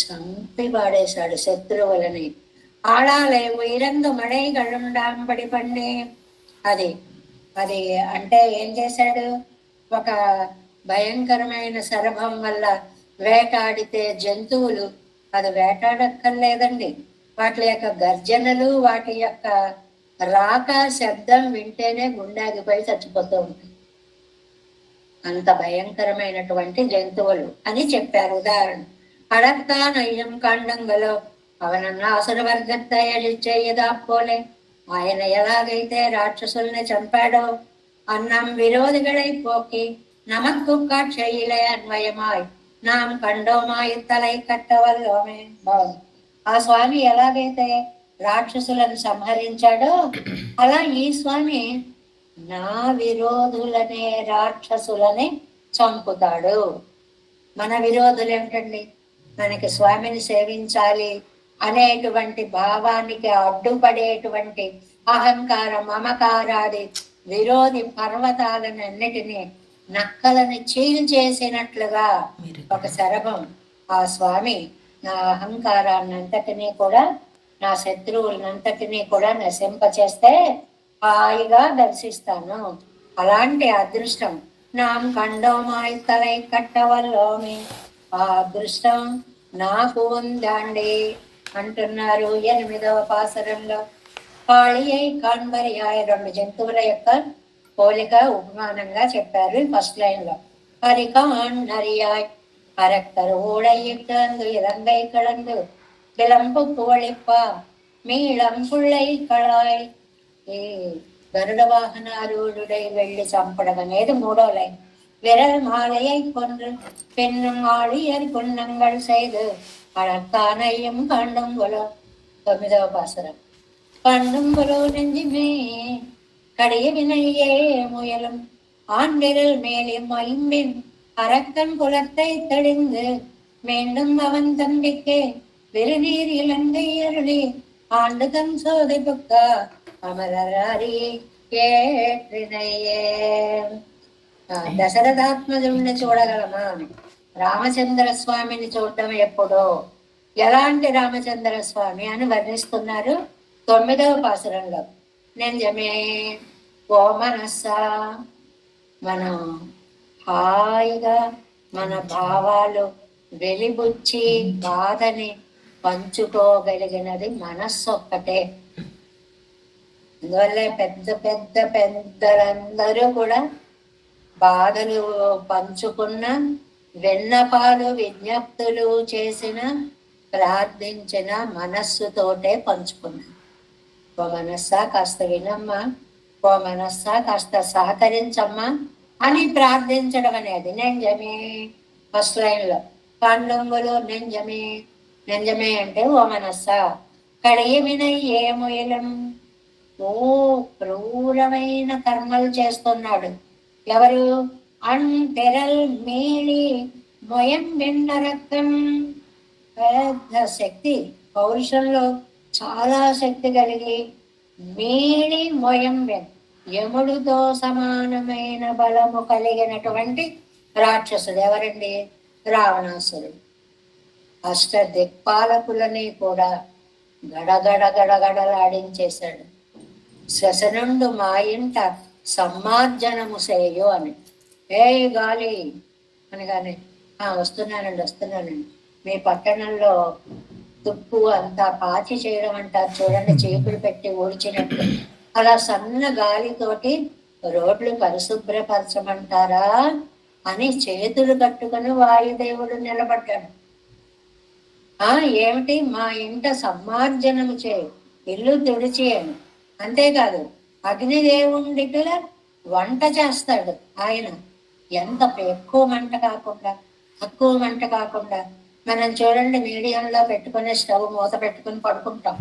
చంపి పాడేశాడు శత్రువులని. ఆడాలే ఉయిరందు మడైగళుండాంబడి పన్ని. అది అది అంటే ఏం చేశాడు, ఒక భయంకరమైన శరభం వల్ల వేటాడితే జంతువులు అది వేటాడక్కర్లేదండి, వాటి యొక్క గర్జనలు వాటి యొక్క రాక శబ్దం వింటేనే గుండాగిపోయి చచ్చిపోతూ ఉంటాయి. అంత భయంకరమైనటువంటి జంతువులు అని చెప్పారు ఉదాహరణ. అడక్తా నయ్యం కాండంగలో అవనన్న అసుర వర్గத்தை అழிச்செய்யதா போலே. ఆయన ఎలాగైతే రాక్షసుల్ని చంపాడో అన్నం విరోధిகளை పోకి நமக்கு காட்சியிலே అన్వయమాయ్ நாம் కండోమాయి తలై కట్టవల్లోమే. బాగుంది. ఆ స్వామి ఎలాగైతే రాక్షసులను సంహరించాడో అలా ఈ స్వామి నా విరోధులనే రాక్షసులని చంపుతాడు. మన విరోధులు ఏమిటండి, మనకి స్వామిని సేవించాలి అనేటువంటి భావానికి అడ్డుపడేటువంటి అహంకార మమకారాది విరోధి పర్వతాలను అన్నిటినీ నక్కలని చీల్చేసినట్లుగా ఒక శరభం ఆ స్వామి నా అహంకారాన్నంతటినీ కూడా నా శత్రువులనంతటినీ కూడా నశింపచేస్తే హాయిగా దర్శిస్తాను. అలాంటి అదృష్టం నాం కండోమాయి తలై కట్టవల్లోమి. ఆ అదృష్టం నాకు ఉందండి అంటున్నారు 8వ పాసరంలో. పాళియై కాన్బరియాయ్ రెండు జంతువుల యొక్క పోలిక ఉపమానంగా చెప్పారు ఫస్ట్ లైన్ లో. హరికాన్ హరియాయ్ అరక్కరు ఊడయిట్టందు ఇలంగై కళందు విలంపు పువళిప్ప మీళం పుళ్ళై కళాయ్. ఈ గరుడ వాహనారూఢుడై వెళ్ళి చంపడం అనేది 3వ లైన్. విరల్ మాలయ్యై కొன்று பெண்ணும் ஆழியர் புன்னங்கள் செய்து அழக்கானையும் கண்டும்புலோ 9వ பாசுரம். கண்டும்புலோ நெஞ்சுமே கடைய வினையே முயலும் ஆண்டிரல் மேலும் ஐம்பின் அரக்கன் குலத்தை தெளிந்து மீண்டும் அவன் தம்பிக்கே விருநீர் இலங்கை அருளி ஆண்டு தன் சோதை புக்கா అమరరారి ఏత్రినయ్యే. దశరథాత్మజుడిని చూడగలమా? రామచంద్ర స్వామిని చూడటం ఎప్పుడో. ఎలాంటి రామచంద్ర స్వామి అని వర్ణిస్తున్నారు 9వ పాసురంలో. నిజమే ఓ మనస్సా, మనం హాయిగా మన భావాలు వెలిబుచ్చి బాధని పంచుకోగలిగినది మనస్సు ఒక్కటే. అందువల్ల పెద్దలందరూ కూడా బాధలు పంచుకున్న, విన్నపాలు విజ్ఞప్తులు చేసిన, ప్రార్థించిన మనస్సుతోటే పంచుకున్నా. ఓ మనస్సా కాస్త వినమ్మా, ఓ మనస్స కాస్త సహకరించమ్మా అని ప్రార్థించడం అనేది నెంజమే. ఫస్ట్ లైన్ లో పాండొంగులు నెంజమే. నెంజమే అంటే ఓ మనస్స కడియమినై ఏముయలం. ఓ క్రూరమైన కర్మలు చేస్తున్నాడు ఎవరు? అంటెరల్ మేళి మొయం వెన్న రక్తం. పెద్ద శక్తి, పౌరుషంలో చాలా శక్తి కలిగి మేళి మొయం వెన్ యముడితో సమానమైన బలము కలిగినటువంటి రాక్షసుడు ఎవరండి? రావణాసురుడు. అష్ట దిక్పాలకులని కూడా గడగడ గడగడలాడించేశాడు. శ్వశనుండు మా ఇంట సమ్మార్జనము చేయు అని. ఏ గాలి అనగానే వస్తున్నానండి మీ పట్టణంలో తుప్పు అంతా పాచి చేయడం అంటారు చూడండి, చీపులు పెట్టి ఊడ్చినట్టు. అలా సన్న గాలితోటి రోడ్లు పరిశుభ్రపరచమంటారా అని చేతులు కట్టుకుని వాయుదేవుడు నిలబడ్డాడు. ఏమిటి? మా ఇంట సమ్మార్జనము చేయి, ఇల్లు తుడిచి అని. అంతేకాదు అగ్నిదేవుడిగా వంట చేస్తాడు ఆయన. ఎంత ఎక్కువ మంట కాకుండా, తక్కువ మంట కాకుండా. మనం చూడండి మీడియంలో పెట్టుకుని స్టవ్ మూత పెట్టుకుని పడుకుంటాం,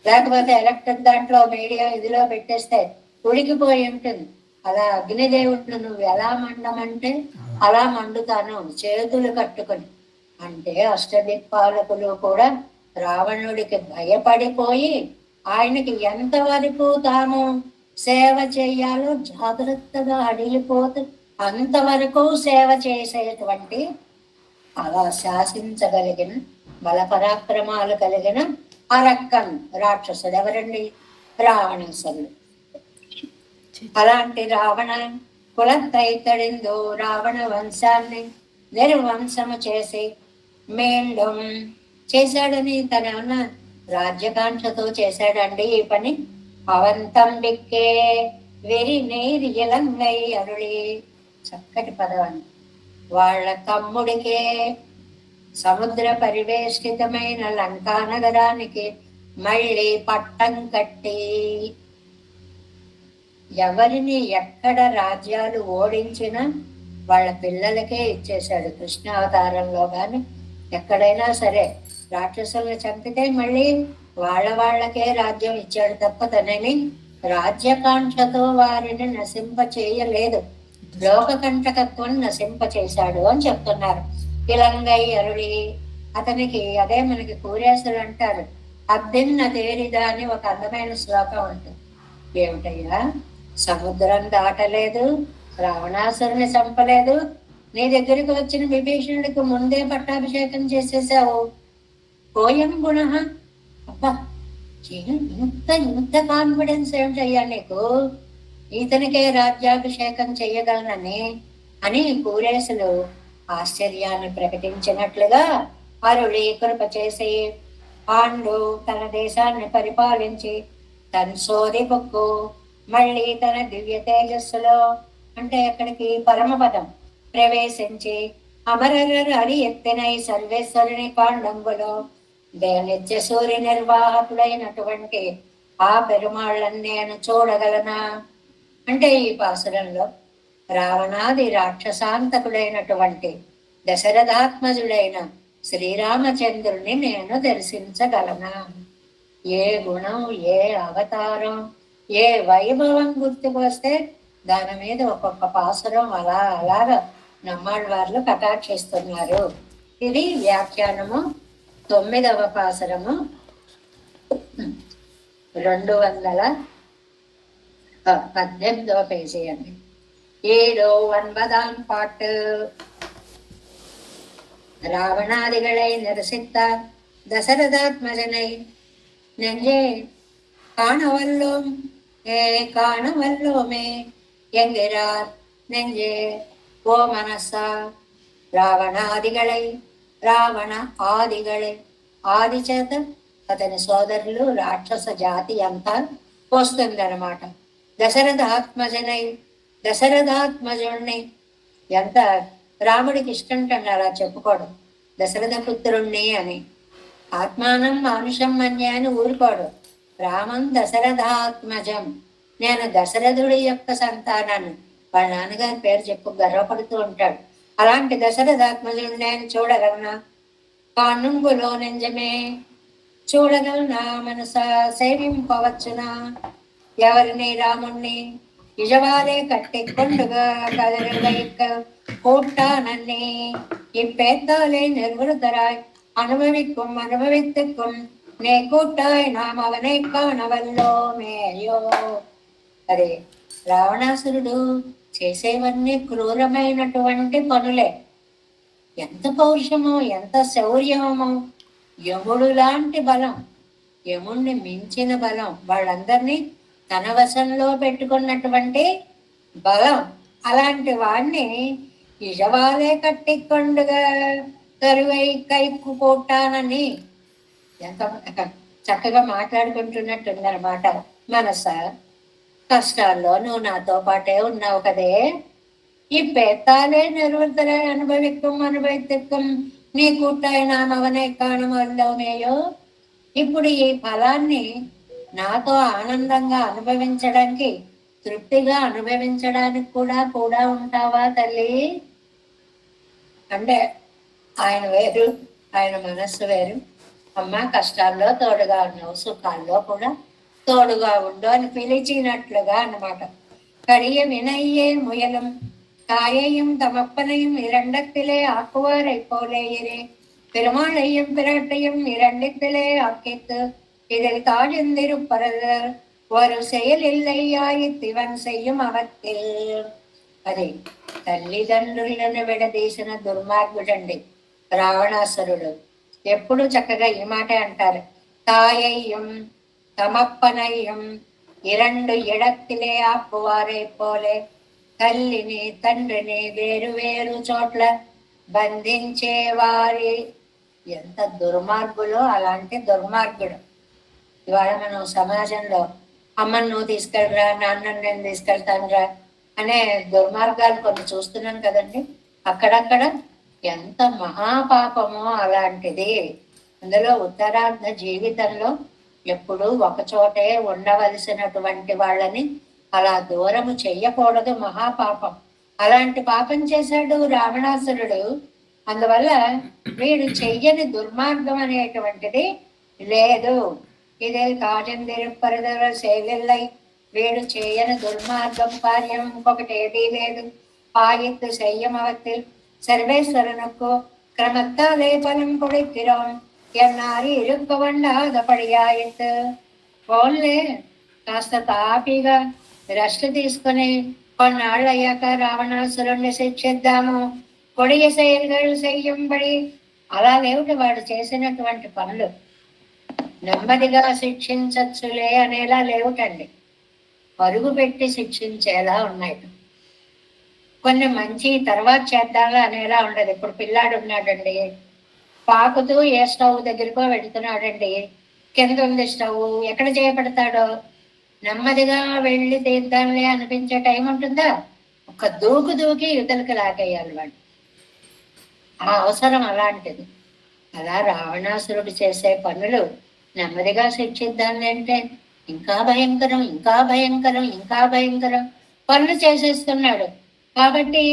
లేకపోతే ఎలక్ట్రిక్ దాంట్లో మీడియం ఇదిలో పెట్టేస్తే ఉడికిపోయి ఉంటుంది. అలా అగ్నిదేవుడు నువ్వు ఎలా మండమంటే అలా మండుతాను చేతులు కట్టుకుని. అంటే అష్టదిక్పాలకులు కూడా రావణుడికి భయపడిపోయి ఆయనకి ఎంతవరకు తాము సేవ చేయాలో జాగ్రత్తగా అడిగిపోతూ అంతవరకు సేవ చేసేటువంటి అలా శాసించగలిగిన బలపరాక్రమాలు కలిగిన అరక్కన్ రాక్షసుడు ఎవరండి? రావణాసురుడు. అలాంటి రావణ కులతైతడిందో రావణ వంశాన్ని నిర్వంశము చేసి మేండం చేశాడని తన రాజ్యకాంక్షతో చేశాడండి ఈ పని. అవంతంబిక్కే వెరి నేరి ఇలంగై అరుళి. చక్కటి పదవాన్ని. వాళ్ళ తమ్ముడికే సముద్ర పరివేష్టితమైన లంకా నగరానికి మళ్ళీ పట్టం కట్టి ఎవరిని ఎక్కడ రాజ్యాలు ఓడించినా వాళ్ళ పిల్లలకే ఇచ్చేశాడు. కృష్ణావతారంలో కానీ ఎక్కడైనా సరే రాక్షసుల్ని చంపితే మళ్ళీ వాళ్ళకే రాజ్యం ఇచ్చాడు తప్ప తనని రాజ్యకాంక్షతో వారిని నశింప చేయలేదు. లోకకంటకత్వం నశింప చేశాడు అని చెప్తున్నారు. ఇలంగై అరుళి అతనికి అదే మనకి కూరేసులు అంటారు. అద్దిన్న తేరిదా అని ఒక అందమైన శ్లోకం ఉంటుంది. ఏమిటయ్యా, సముద్రం దాటలేదు, రావణాసురుని చంపలేదు, నీ దగ్గరికి వచ్చిన విభీషణుడికి ముందే పట్టాభిషేకం చేసేసావు. కోయం గుణ. అబ్బా, ఇంత కాన్ఫిడెన్స్ ఏమిటయ్యా నీకు, ఇతనికే రాజ్యాభిషేకం చెయ్యగలనని అని కూరేసులు ఆశ్చర్యాన్ని ప్రకటించినట్లుగా అరుళి కృప చేసి పాండు తన దేశాన్ని పరిపాలించి తన సోది బొక్కు మళ్ళీ తన దివ్య తేజస్సులో అంటే ఎక్కడికి పరమపదం ప్రవేశించి అమరర్ అరి ఎత్తినై సర్వేశ్వరుని పాండంబులో నిత్య సూర్య నిర్వాహకుడైనటువంటి ఆ పెరుమాళ్ళని నేను చూడగలనా అంటే ఈ పాసురంలో రావణాది రాక్షసాంతకుడైనటువంటి దశరథాత్మజుడైన శ్రీరామచంద్రుని నేను దర్శించగలనా? ఏ గుణం, ఏ అవతారం, ఏ వైభవం గుర్తుకు వస్తే దాని మీద ఒక్కొక్క పాసురం అలాగా నమ్మాళ్ళవార్లు కటాక్షిస్తున్నారు. ఇది వ్యాఖ్యానము 9వ పాసురము 218వ పేజీ అండి. 7-9 பாட்டு. ராவணாதிகளை நிரசித்தார் தசரதாத்மஜனை நெஞ்சே காணவல்லோம் காணவல்லோமே என்கிறார். நெஞ்சே ஓ மனசா రావణాదిகளை రావణ ఆదిகளை ఆది చేత అతని సోదరులు రాక్షస జాతి అంతా వస్తుందన్నమాట. దశరథాత్మజనై దశరథాత్మజుణ్ణి ఎంత రాముడికి ఇష్టం కండి అలా చెప్పుకోవడం, దశరథ పుత్రుణ్ణి అని. ఆత్మానం మానుషం మన్య అని ఊరుకోడు. రామం దశరథాత్మజం నేను దశరథుడి యొక్క సంతానాన్ని, వాళ్ళ నాన్నగారి పేరు చెప్పు గర్వపడుతూ ఉంటాడు. అలాంటి దశరథాత్మజుడు నేను చూడగలనా, కానుంగులో నిజమే చూడగలనా, మనస సేవింపవచ్చునా, ఎవరిని రాముణ్ణి ఇజవాలే కట్టికొండుగా కదలిక கூட்டானே இப்பேத்தாலே நிர்வൃതராய் അനുഭവിക്കും അനുഭവിത്തുക്കും నే కూட்டாయి నాం అవనే కానవల్లోమేయో. అరే, రావణాసురుడు చేసేవన్నీ క్రూరమైనటువంటి పనులే. ఎంత పౌరుషమో, ఎంత శౌర్యమో, యముడు లాంటి బలం, యముణ్ణి మించిన బలం, వాళ్ళందరినీ తన వశంలో పెట్టుకున్నటువంటి బలం. అలాంటి వాడిని ఇజవాలే కట్టికొండుగా కరువై కైకు కొట్టానని ఎంత చక్కగా మాట్లాడుకుంటున్నట్టుందన్నమాట. మనస, కష్టాల్లో నువ్వు నాతో పాటే ఉన్నావు కదే, ఈ పేతాలే నిరువృతలే అనుభవిக்கும் అనుభవిత్తుకం నీ కూటాయి నామవనే కాణమల్లోమేయో. ఇప్పుడు ఈ ఫలాన్ని నాతో ఆనందంగా అనుభవించడానికి, తృప్తిగా అనుభవించడానికి కూడా ఉంటావా తల్లి అంటే, ఆయన వేరు, ఆయన మనస్సు వేరు. అమ్మ, కష్టాల్లో తోడుగా ఉన్నావు, సుఖాల్లో కూడా తోడుగా ఉండు అని పిలిచినట్లుగా అన్నమాట. கரிய வினையே முயலும் தாயையும் தமப்பனையும் இரண்டத்திலே ஆக்குவாரை போலேயிரே, பெருமாளையும் பிராட்டையும் இரண்டத்திலே ஆக்கித்து இதில் தாழ்ந்திருப்பரதர் ஒரு செயல் இல்லையாயித்திவன் செய்யும் అవత్తిల్. అది తల్లిదండ్రులను విడదీసిన దుర్మార్గుడండి రావణాసురుడు. ఎప్పుడు చక్కగా ఈ మాట అంటారు, తాయయ్యం తమప్పనయ్యం ఇరండు ఎడత్తిలే ఆపువారే పోలే. తల్లిని తండ్రిని వేరు వేరు చోట్ల బంధించేవారి ఎంత దుర్మార్గులో అలాంటి దుర్మార్గుడు. ఇవాళ మనం సమాజంలో అమ్మను నువ్వు తీసుకెళ్ళరా, నాన్నను నేను తీసుకెళ్తానురా అనే దుర్మార్గాలు కొన్ని చూస్తున్నాం కదండి. అక్కడక్కడ ఎంత మహాపాపమో అలాంటిది. అందులో ఉత్తరార్ధ జీవితంలో ఎప్పుడూ ఒకచోటే ఉండవలసినటువంటి వాళ్ళని అలా దూరము చెయ్యకూడదు, మహాపాపం. అలాంటి పాపం చేశాడు రావణాసురుడు. అందువల్ల వీడు చెయ్యని దుర్మార్గం అనేటువంటిది లేదు. ఇదే కాజందిరుపరదర సేవిల్లై, వీడు చేయని దుర్మార్గం కార్యం ఇంకొకటి ఏదీ లేదు. ஆயித்து செய்யமவத்தில் சர்வேஸ்வரனுக்கு கிரமத்தாலே பலம் கொடுக்கிறோம், ఎన్నారి ఇరుక్కవండాదపడియాయిత్. ఫోన్లే కాస్త తాపీగా రెస్ట్ తీసుకుని కొన్నాళ్ళు అయ్యాక రావణాసురుణ్ణి శిక్షిద్దాము, కొడియ செயல்கள் செய்யும்பడి. అలా లేవుటి వాడు చేసినటువంటి పనులు. నెమ్మదిగా శిక్షించచ్చులే అనేలా లేవుటండి, పరుగు పెట్టి శిక్షించేలా ఉన్నాయి. కొన్ని మంచి తర్వాత చేద్దాగా అనేలా ఉండదు. ఇప్పుడు పిల్లాడు ఉన్నాడండి, పాకుతూ ఏ స్టవ్ దగ్గరకో వెళుతున్నాడండి, కింద ఉంది స్టవ్, ఎక్కడ చేయబడతాడో, నెమ్మదిగా వెళ్ళి తీద్దాంలే అనిపించే టైం ఉంటుందా? ఒక దూకు దూకి యువతలకి లాగేయాలి వాడు. ఆ అవసరం అలాంటిది. అలా రావణాసురుడు చేసే పనులు నెమ్మదిగా శిక్షిద్దాంలే అంటే ఇంకా భయంకరం, ఇంకా భయంకరం, ఇంకా భయంకరం పనులు చేసేస్తున్నాడు. కాబట్టి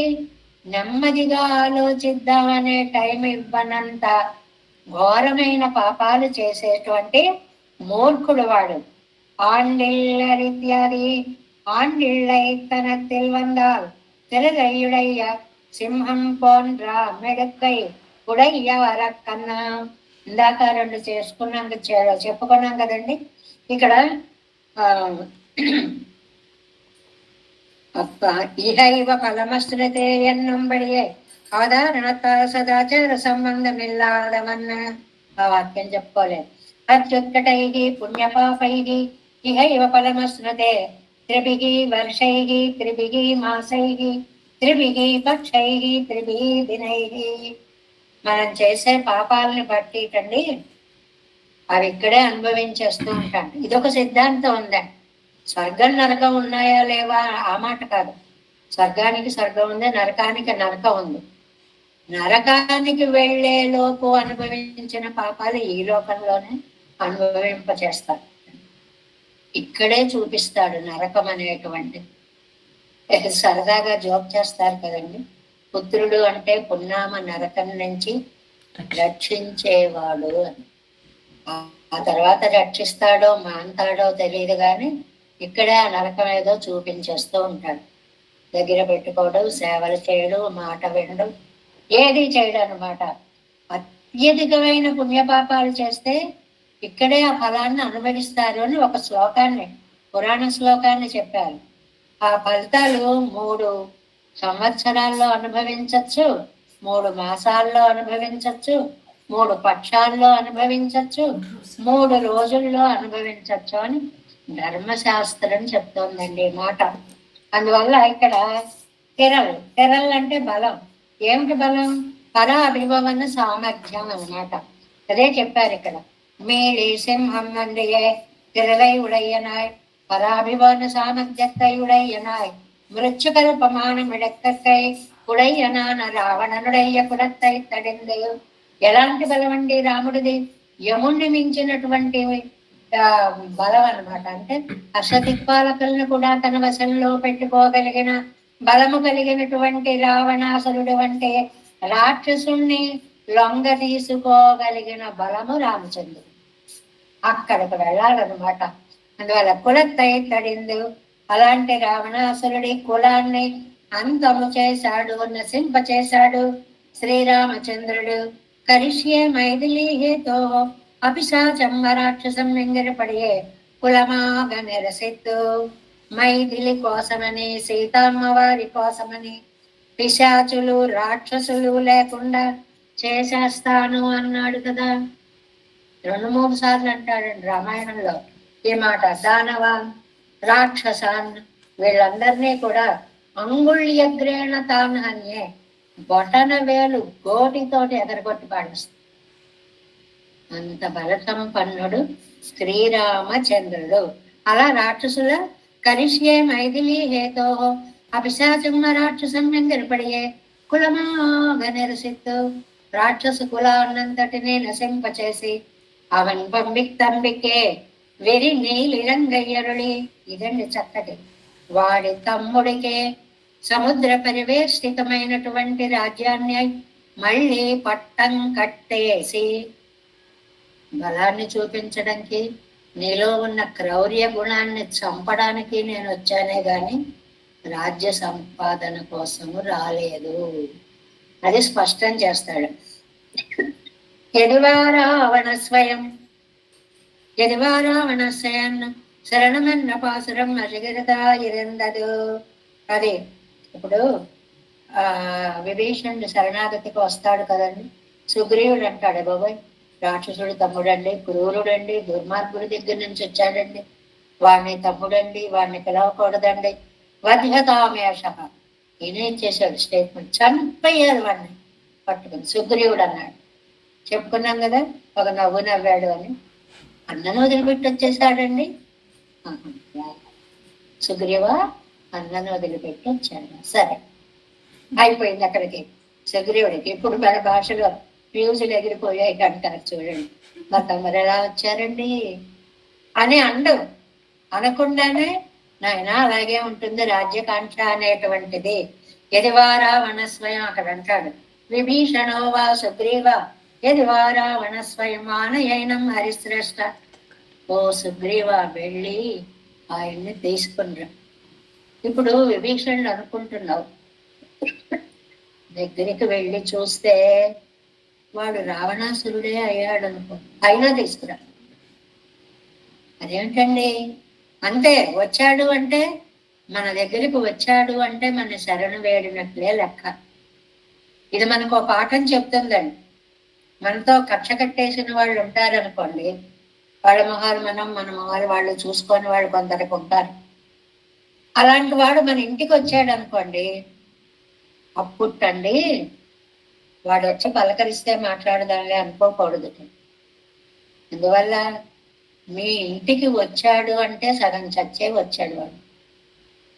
నెమ్మదిగా ఆలోచిద్దామనే టైం ఇవ్వనంత ఘోరమైన పాపాలు చేసేటువంటి మూర్ఖుడు వాడు. ఆండిళ్ళరిత్యాది ఆండిళ్ళై తనத்தில் வந்தால் తిరగయ్యుడయ్య సింహం పోన్రా మెడక్కై ఉడయ్య వరక్కన్నా. ఇందాక రెండు చెప్పుకున్నాం కదండి. ఇక్కడ ఇహైవ ఫలమశ్రుతే ఎన్నుంబడియే ఆధారణత సదాచార సంబంధమిల్లాదమన్న ఆ వాక్యం చెప్పుకోలేదు. అత్యుత్కటై పుణ్యపాపై ఇహైవ ఫలమశ్నుతే త్రిభిః వర్షైః త్రిభిః మాసైః త్రిభిః పక్షైః త్రిభిః దినైః. మనం చేసే పాపాలని బట్టి కండి అవి ఇక్కడే అనుభవించేస్తూ ఉంటాం. ఇదొక సిద్ధాంతం ఉందండి. స్వర్గం నరకం ఉన్నాయా లేవా ఆ మాట కాదు. స్వర్గానికి స్వర్గం ఉంది, నరకానికి నరకం ఉంది. నరకానికి వెళ్లే లోపు అనుభవించిన పాపాలు ఈ లోకంలోనే అనుభవింపచేస్తారు. ఇక్కడే చూపిస్తాడు నరకం అనేటువంటి. సరదాగా జోక్ చేస్తారు కదండి, పుత్రుడు అంటే పున్నామ నరకం నుంచి రక్షించేవాడు అని. ఆ తర్వాత రక్షిస్తాడో మాంతాడో తెలియదు కానీ ఇక్కడే ఆ నరకం ఏదో చూపించేస్తూ ఉంటాడు. దగ్గర పెట్టుకోవడం, సేవలు చేయడం, మాట వినడం, ఏది చేయడం అనమాట. అత్యధికమైన పుణ్యపాపాలు చేస్తే ఇక్కడే ఆ ఫలాన్ని అనుభవిస్తారు అని ఒక శ్లోకాన్ని, పురాణ శ్లోకాన్ని చెప్పారు. ఆ ఫలితాలు 3 సంవత్సరాల్లో అనుభవించవచ్చు, 3 మాసాల్లో అనుభవించవచ్చు, 3 పక్షాల్లో అనుభవించవచ్చు, 3 రోజుల్లో అనుభవించవచ్చు అని ధర్మశాస్త్రం చెప్తోందండి మాట. అందువల్ల ఇక్కడ తెరలు అంటే బలం. ఏమిటి బలం? పరాభిభవన సామర్థ్యం అన్నమాట. అదే చెప్పారు ఇక్కడ. మేళి సింహం నందియే తిరలై ఉడయ్యనాయ్ பராபிவான சாமர்த்தியத்தையுடையனாய் మృత్యుకల్పమానమిడక్కై ఉడయ్యనాన రావణనుడయ్య కులత్తై తడింది. ఎలాంటి బలం అండి రాముడిది? యముణ్ణి మించినటువంటి బలం అనమాట. అంటే అష్టదిక్పాలకులను కూడా తన వశంలో పెట్టుకోగలిగిన బలము కలిగినటువంటి రావణాసురుడు వంటి రాక్షసుణ్ణి లొంగ తీసుకోగలిగిన బలము రామచంద్రుడు. అక్కడికి వెళ్ళాలన్నమాట. అందువల్ల కులత్తై తడిందు. అలాంటి రావణాసురుడి కులాన్ని అంతము చేశాడు, నశింప చేశాడు శ్రీరామచంద్రుడు. కరిష్యే మైథిలీ హేతో అపిశాచమ్మ రాక్షసం మింగిరపడియే కులమాగ నిరసిత్తు. మైథిలి కోసమని, సీతమ్మ వారి కోసమని పిశాచులు రాక్షసులు లేకుండా చేసేస్తాను అన్నాడు కదా. 2-3 సార్లు అంటాడండి రామాయణంలో ఈ మాట. దానవాన్ రాక్షసాన్ వీళ్ళందరినీ కూడా అంగుళ్యగ్రేణ తాన్హన్యే బొటన వేలు గోటితోటి ఎగరగొట్టి పాడిస్తాడు. అంత బలసంపన్నుడు శ్రీరామచంద్రుడు. అలా రాక్షసుల కరిష్యే మైథిలీ హేతో అపిశాచమ్మ రాక్షసం ఎంగిరిపడియే కులమాగ నిరసిత్తు. రాక్షస కులాన్నంతటినీ నశింపచేసి అవన్ పంబికే వెరి నీలిరంగయ్యరుడి. ఇదండి చక్కటి. వాడి తమ్ముడికే సముద్ర పరివేష్టితమైనటువంటి రాజ్యాన్ని మళ్ళీ పట్టం కట్టేసి బలాన్ని చూపించడానికి, నీలో ఉన్న క్రౌర్య గుణాన్ని చంపడానికి నేను వచ్చానే గాని రాజ్య సంపాదన కోసము రాలేదు. అది స్పష్టం చేస్తాడు. ఎదివారావణ స్వయం శరణమన్న పాసురం అజగిరదా ఇరందదు. అది ఇప్పుడు విభీషణుడు శరణాగతికి వస్తాడు కదండి. సుగ్రీవుడు అంటాడు, బాబాయ్ రాక్షసుడు తమ్ముడండి, క్రూరుడండి, దుర్మార్గుడి దగ్గర నుంచి వచ్చాడండి, వాడిని తమ్ముడండి, వాడిని పిలవకూడదండి, వధ్యతామేష. ఈయన చేశాడు స్టేట్మెంట్. చంపయ్యారు వాడిని పట్టుకుని. సుగ్రీవుడు అన్నాడు, చెప్పుకున్నాం కదా, ఒక నవ్వు నవ్వాడు అని. అన్నను వదిలిపెట్టి వచ్చేసాడండి. సుగ్రీవ అన్నను వదిలిపెట్టి వచ్చాడు. సరే అయిపోయింది అక్కడికి సుగ్రీవుడికి. ఇప్పుడు మన భాషలో ఫ్యూజులు ఎగిరిపోయాయి అంటారు చూడండి. మా తమ్ముడు ఎలా వచ్చారండి అని అండవు. అనకుండానే నాయన అలాగే ఉంటుంది రాజ్యకాంక్ష అనేటువంటిది. ఎదివారా వనస్వయం అక్కడ అంటాడు. విభీషణో వా సుగ్రీవ ఎదివారా వనస్వయం ఆనయనం హరిశ్రేష్ఠ. ఓ సుగ్రీవ వెళ్ళి ఆయన్ని తీసుకుని. ఇప్పుడు విభీషణుడు అనుకుంటున్నావు, దగ్గరికి వెళ్ళి చూస్తే వాడు రావణాసురుడే అయ్యాడు అనుకో, అయినా తీసుకురా. అదేమిటండి? అంతే, వచ్చాడు అంటే మన దగ్గరికి వచ్చాడు అంటే మన శరణు వేడినట్లే లెక్క. ఇది మనకు ఒక పాఠం చెప్తుందండి. మనతో కక్ష కట్టేసిన వాళ్ళు ఉంటారనుకోండి, వాళ్ళ మొహాలు మన మొహాలు వాళ్ళు చూసుకొని వాళ్ళు కొందరికి ఉంటారు. అలాంటి వాడు మన ఇంటికి వచ్చాడు అనుకోండి, అప్పుట్టండి వాడు వచ్చి పలకరిస్తే మాట్లాడదాంలే అనుకోకూడదు. అందువల్ల మీ ఇంటికి వచ్చాడు అంటే సగం చచ్చే వచ్చాడు వాడు,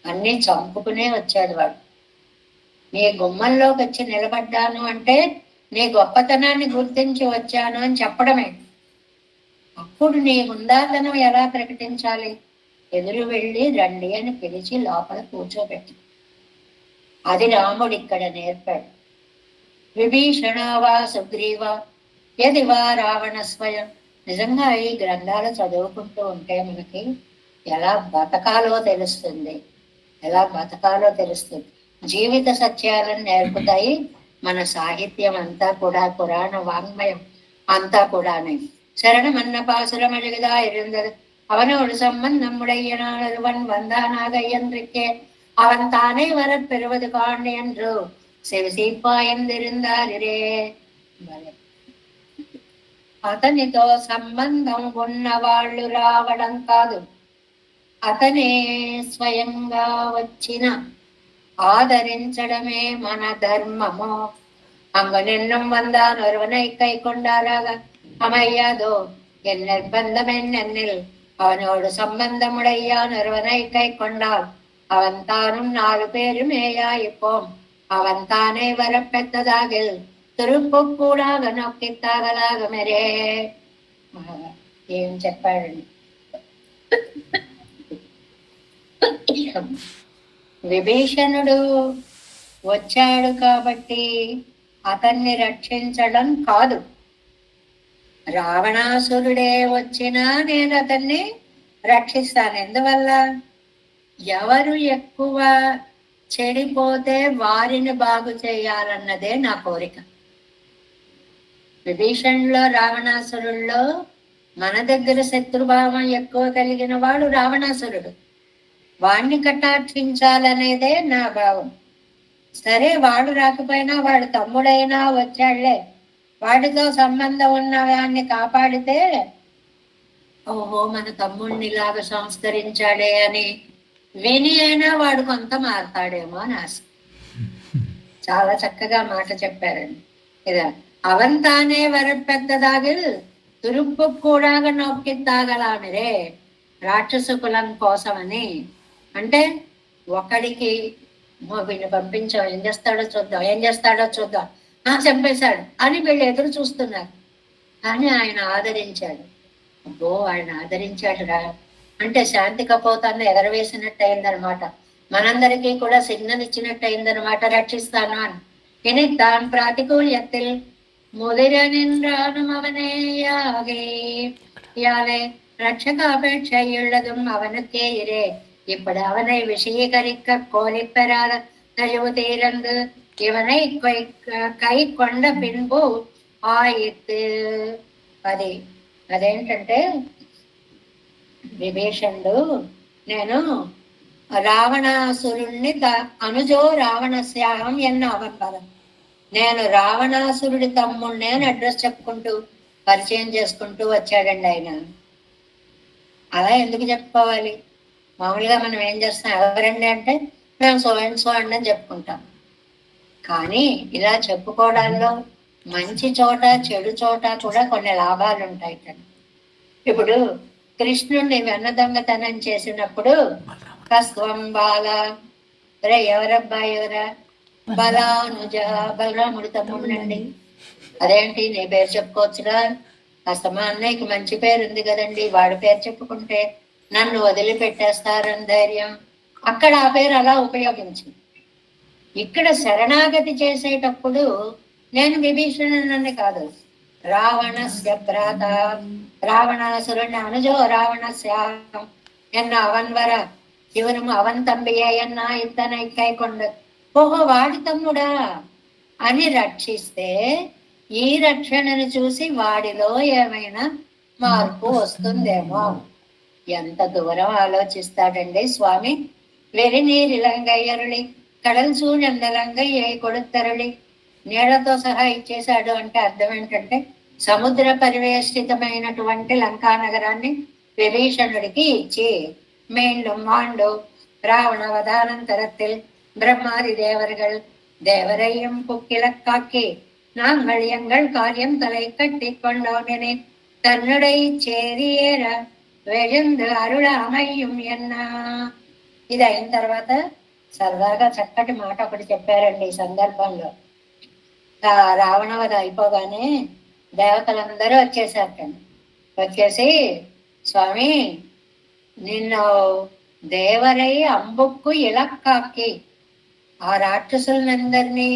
అన్నీ చంపుకునే వచ్చాడు వాడు. నీ గుమ్మంలోకి వచ్చి నిలబడ్డాను అంటే నీ గొప్పతనాన్ని గుర్తించి వచ్చాను అని చెప్పడమే. అప్పుడు నీ హుందాతనం ఎలా ప్రకటించాలి? ఎదురు వెళ్ళి రండి అని పిలిచి లోపల కూర్చోబెట్టి, అది రాముడు ఇక్కడ నేర్పాడు. విభీషణవా సుగ్రీవ యది వా రావణ స్వయం. నిజంగా ఈ గ్రంథాలు చదువుకుంటూ ఉంటే మనకి ఎలా బతకాలో తెలుస్తుంది, ఎలా బతకాలో తెలుస్తుంది. జీవిత సత్యాలను నేర్పుతాయి. మన సాహిత్యం అంతా కూడా, పురాణ వాంగ్మయం అంతా కూడానే. శరణమన్న పాసురమழுகுதா இருந்தது அவனோடு சம்பந்தம் உடையனானவன் வந்தானாக என்றிக்கே அவன் தானே வரப்பெறுவது காண் என்று శివసీపాయందిరిందారిరే. అతనితో సంబంధం ఉన్నవాళ్ళు రావడం కాదు, అతనే స్వయంగా వచ్చిన ఆదరించడమే మన ధర్మము. அங்கு நின்னும் வந்தான் ஒருவனை கை கொண்டாராக அமையாதோ என் நிர்பந்தம் என்னென்னில் அவனோடு சம்பந்தமுடையான் ஒருவனை கை கொண்டால் அவன் தானும் 4 பேருமேயாயிப்போம். அவன் தானே வரப்பெற்றதாகில் తిరుపు కూడా నొక్కి తాగలాగ మరే. ఏం చెప్పాడండి. విభీషణుడు వచ్చాడు కాబట్టి అతన్ని రక్షించడం కాదు, రావణాసురుడే వచ్చినా నేను అతన్ని రక్షిస్తాను. ఎందువల్ల? ఎవరు ఎక్కువ చెడిపోతే వారిని బాగు చేయాలన్నదే నా కోరిక. విభీషణులో రావణాసురుల్లో మన దగ్గర శత్రుభావం ఎక్కువ కలిగిన వాడు రావణాసురుడు. వాణ్ణి కటాక్షించాలనేదే నా భావం. సరే, వాడు రాకపోయినా వాడు తమ్ముడైనా వచ్చాళ్లే, వాడితో సంబంధం ఉన్న వాడిని కాపాడితే ఓహో మన తమ్ముడిని ఇలాగ సంస్కరించాడే అని విని అయినా వాడు కొంత మారతాడేమో అని ఆశ. చాలా చక్కగా మాట చెప్పారండి. ఇదా అవన్ తానే వరపెద్దదాగిల్ తురుపు కూడా నొక్కిద్దాగలామిరే. రాక్షస కులం కోసమని అంటే ఒకడికి వీడిని పంపించాం, ఏం చేస్తాడో చూద్దాం, చంపేశాడు అని వీళ్ళు ఎదురు చూస్తున్నారు. కానీ ఆయన ఆదరించాడు. అబ్బో ఆయన ఆదరించాడురా అంటే శాంతి కపోతాన్ని ఎగరవేసినట్టు అయిందనమాట. మనందరికీ కూడా సిగ్నల్ ఇచ్చినట్టు అయిందనమాట, రక్షిస్తాను అని. ఇనిత్తాన్ ప్రాతికూల్యത്തിൽ മുതിരനിன்றாനും അവനെയാകെ രക്ഷകാപേക്ഷയുള്ളതും അവനൊക്കെ ഇരേ. இப்படி அவனை விஷயீகரிக்க கோலிப்பெறாத தழுவுதீரந்து இவனை கை கொண்ட பின்பு ஆயித்து. అదేంటంటే విభీషణుడు నేను రావణాసురుణ్ణి అనుజో రావణస్యాహం ఎన్న అవన్ పదం, నేను రావణాసురుడి తమ్ముడిని అని అడ్రస్ చెప్పుకుంటూ పరిచయం చేసుకుంటూ వచ్చాడండి ఆయన. అలా ఎందుకు చెప్పుకోవాలి? మామూలుగా మనం ఏం చేస్తాం, ఎవరండి అంటే మేము సో అండ్ సో అండి అని చెప్పుకుంటాం. కానీ ఇలా చెప్పుకోవడాల్లో మంచి చోట చెడు చోట కూడా కొన్ని లాభాలు ఉంటాయి కదా. ఇప్పుడు కృష్ణుడిని వెన్న దొంగతనం చేసినప్పుడు కస్వం బాల రే ఎవరబ్బాయి ఎవరా బలానుజ, బలరాముడి తమ్ముడండి. అదేంటి నీ పేరు చెప్పుకోవచ్చురా, కాస్త మా అన్నయ్యకి మంచి పేరు ఉంది కదండి, వాడి పేరు చెప్పుకుంటే నన్ను వదిలిపెట్టేస్తారని ధైర్యం. అక్కడ ఆ పేరు అలా ఉపయోగించి ఇక్కడ శరణాగతి చేసేటప్పుడు నేను విభీషణుని కాదు, రావణస్య భ్రాత రావణాసురుణ్ణి అనుజో రావణస్య ఎన్న అవన్ వర ఇవను అవన్ తంబియే ఎన్న ఇతனை కై కొండ. ఓహో వాడి తమ్ముడా అని రక్షిస్తే ఈ రక్షణను చూసి వాడిలో ఏమైనా మార్పు వస్తుందేమో. ఎంత దూరం ఆలోచిస్తాడండి స్వామి. వెరి నీరిలంగయ్యరుళి కడల్ సూழ்యందలంగయ్య కొడుతరుళి. నీళ్లతో సహా ఇచ్చేశాడు అంటే అర్థం ఏంటంటే సముద్ర పరివేష్టితమైనటువంటి లంకా నగరాన్ని విభీషణుడికి ఇచ్చి மீண்டும் ஆண்டு ராவண வதானந்தரத்தில் பிரம்மாதி தேவர்கள் தேவரையும் புக்கிலக்காக்கி நாங்கள் எங்கள் காரியம் தலை கட்டி கொண்டோனே தன்னுடை చేరియేర వెழுந்து అరుళ అమయ్యం ఎన్నా. ఇది అయిన తర్వాత సరదాగా చక్కటి మాట ఒకటి చెప్పారండి ఈ సందర్భంలో. రావణవధ అయిపోగానే దేవతలందరూ వచ్చేసారండి. వచ్చేసి స్వామి నిన్ను దేవరై అంబుక్కు ఇలక్కాకి, ఆ రాక్షసులందరినీ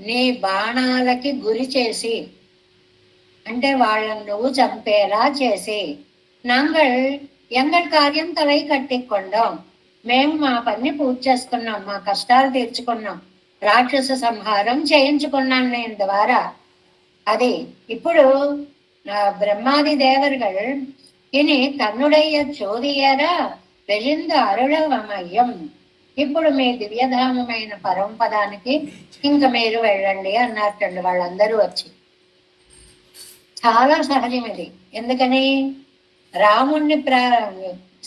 నీ బాణాలకి గురి చేసి, అంటే వాళ్ళని నువ్వు చంపేలా చేసి, నాంగల్ ఎంగల్ కార్యం తలై కట్టికొండం, మేము మా పని పూర్తి చేసుకున్నాం, మా కష్టాలు తీర్చుకున్నాం, రాక్షస సంహారం చేయించుకున్నాం నేను ద్వారా. అది ఇప్పుడు பிரம்மாதி தேவர்கள் இனி தன்னுடைய சோதியரா వెలింద అరుళవమయం, ఇప్పుడు మీ దివ్యధామమైన పరమపదానికి ఇంక మీరు వెళ్ళండి అన్నారటండి వాళ్ళందరూ వచ్చి. చాలా సహజం ఇది. ఎందుకని రాముణ్ణి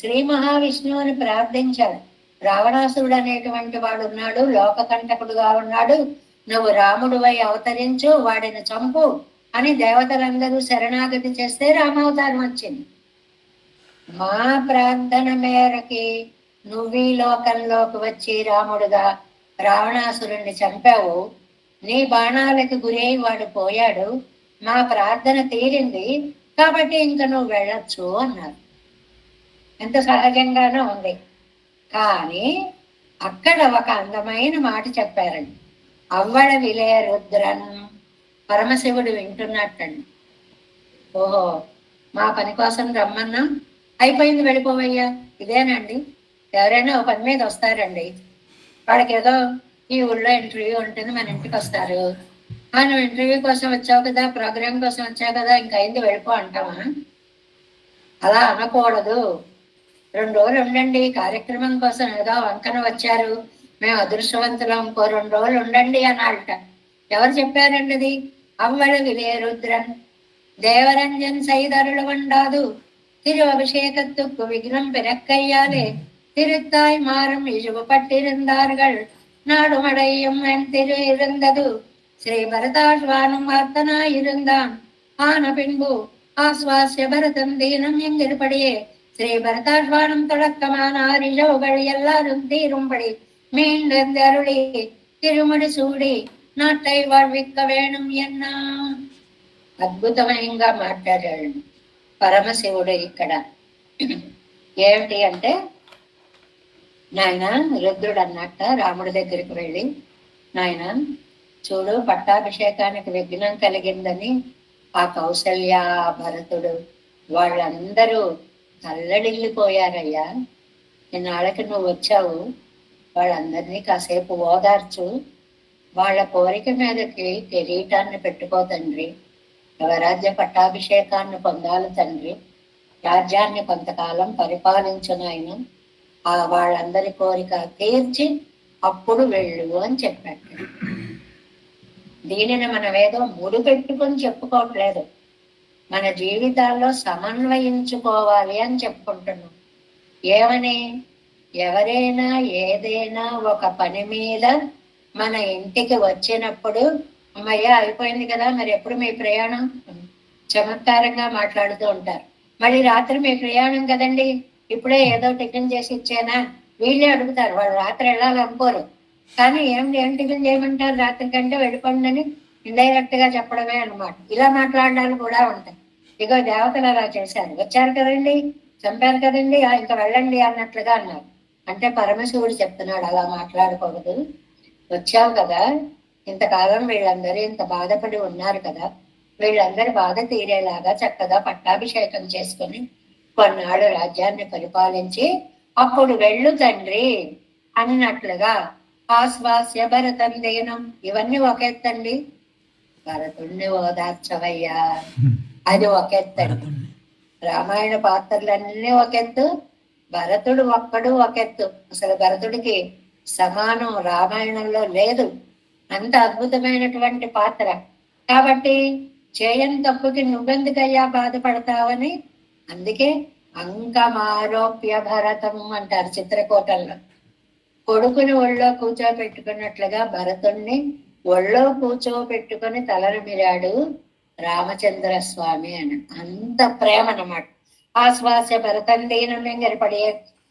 శ్రీ మహావిష్ణువుని ప్రార్థించాడు. రావణాసురుడు అనేటువంటి వాడు ఉన్నాడు, లోకకంటకుడుగా ఉన్నాడు, నువ్వు రాముడువై అవతరించు, వాడిని చంపు అని దేవతలందరూ శరణాగతి చేస్తే రామావతారం వచ్చింది. మా ప్రార్థన మేరకి నువ్వీ లోకంలోకి వచ్చి రాముడుగా రావణాసురుణ్ణి చంపావు, నీ బాణాలకు గురై వాడు పోయాడు, మా ప్రార్థన తీరింది, కాబట్టి ఇంక నువ్వు వెళ్ళొచ్చు అన్నారు. ఎంత సహజంగానూ ఉంది. కానీ అక్కడ ఒక అందమైన మాట చెప్పారండి. అవ్వడ విలయ రుద్రన్, పరమశివుడు వింటున్నట్టండి. ఓహో, మా పని కోసం రమ్మన్నా, అయిపోయింది వెళ్ళిపోవయ్యా, ఇదేనండి. ఎవరైనా ఒక పని మీద వస్తారండి, వాళ్ళకి ఏదో ఈ ఊళ్ళో ఇంటర్వ్యూ ఉంటుంది, మన ఇంటికి వస్తారు, మనం ఇంటర్వ్యూ కోసం వచ్చావు కదా, ప్రోగ్రామ్ కోసం వచ్చావు కదా, ఇంక అయింది వెళ్ళిపో అంటామా? అలా అనకూడదు. 2 రోజులు ఉండండి, కార్యక్రమం కోసం ఏదో వంకన వచ్చారు, మేము అదృష్టవంతులం, ఇంకో 2 రోజులు ఉండండి అనాలట. ఎవరు చెప్పారండి అది? అవ్వడ విలయ రుద్రన్ தேவரஞ்சன் செய்தருள் வண்டாது திரு அபிஷேகத்துக்கு விக்னம் பிறக்கையாலே திருத்தாய் மாறும் இழிவுபட்டிருந்தார்கள். நாடுமடையும் என் திரு இருந்தது ஸ்ரீ பரதாழ்வானும் வார்த்தனாயிருந்தான். ஆன பின்பு ஆஸ்வாசிய பரதம் தீனம் எங்கிருப்படியே ஸ்ரீ பரதாழ்வானும் தொடக்கமானார். இழவுகள் எல்லாரும் தீரும்படி மீண்டும் அருளி திருமுடி சூடி నాటై வாழ்విక్క వేణం ఎన్నా. అద్భుతమైనగా మాట్లాడాడు పరమశివుడు ఇక్కడ. ఏమిటి అంటే, నాయన రుద్రుడు అన్నట్ట రాముడి దగ్గరికి వెళ్ళి, నాయన చూడు, పట్టాభిషేకానికి విఘ్నం కలిగిందని ఆ కౌసల్య, భరతుడు వాళ్ళందరూ తల్లడిల్లిపోయారయ్యా. ఇన్నాళ్ళకి నువ్వు వచ్చావు, వాళ్ళందరినీ కాసేపు ఓదార్చు, వాళ్ళ కోరిక మీదకి కిరీటాన్ని పెట్టుకో తండ్రి, యువరాజ్య పట్టాభిషేకాన్ని పొందాలి తండ్రి, రాజ్యాన్ని కొంతకాలం పరిపాలించును ఆయన, ఆ వాళ్ళందరి కోరిక తీర్చి అప్పుడు వెళ్ళు అని చెప్పాడు. దీనిని మనం ఏదో ముడి పెట్టుకొని చెప్పుకోవట్లేదు, మన జీవితాల్లో సమన్వయించుకోవాలి అని చెప్పుకుంటున్నాం. ఏమని? ఎవరైనా ఏదైనా ఒక పని మీద మన ఇంటికి వచ్చినప్పుడు, అమ్మయ్య అయిపోయింది కదా, మరి ఎప్పుడు మీ ప్రయాణం? చమత్కారంగా మాట్లాడుతూ ఉంటారు. మళ్ళీ రాత్రి మీ ప్రయాణం కదండి, ఇప్పుడే ఏదో టిఫిన్ చేసి ఇచ్చేనా, వీళ్ళే అడుగుతారు. వాళ్ళు రాత్రి వెళ్ళాలనుకోరు, కానీ ఏం టిఫిన్ చేయమంటారు రాత్రి కంటే, వెళ్ళిపోండి అని ఇండైరెక్ట్ గా చెప్పడమే అనమాట. ఇలా మాట్లాడడానికి కూడా ఉంటాయి. ఇగో దేవతలు అలా చేశారు, వచ్చారు కదండి, చంపారు కదండి, ఇంకా వెళ్ళండి అన్నట్లుగా అన్నారు. అంటే పరమశివుడు చెప్తున్నాడు, అలా మాట్లాడకూడదు. వచ్చావు కదా, ఇంతకాలం వీళ్ళందరూ ఇంత బాధపడి ఉన్నారు కదా, వీళ్ళందరి బాధ తీరేలాగా చక్కగా పట్టాభిషేకం చేసుకుని కొన్నాళ్ళు రాజ్యాన్ని పరిపాలించి అప్పుడు వెళ్ళు తండ్రి అన్నట్లుగా. ఆశ్వాస్య భరతం దేనం, ఇవన్నీ ఒకెత్తండి. భరతుణ్ణి ఓదార్చవయ్యా, అది ఒకెత్తండి. రామాయణ పాత్రలన్నీ ఒకెత్తు, భరతుడు ఒక్కడు ఒకెత్తు. అసలు భరతుడికి సమానం రామాయణంలో లేదు, అంత అద్భుతమైనటువంటి పాత్ర. కాబట్టి చేయని తప్పుకి నువ్వెందుకయ్యా బాధపడతావని, అందుకే అంకమారోప్య భరతం అంటారు చిత్రకూటంలో. కొడుకుని ఒళ్ళో కూర్చోబెట్టుకున్నట్లుగా భరతుణ్ణి ఒళ్ళో కూర్చోబెట్టుకుని తలరమిరాడు రామచంద్ర స్వామి అని. అంత ప్రేమ అన్నమాట. ఆశ్వాస భరతం దీనం ఎంగరిపడే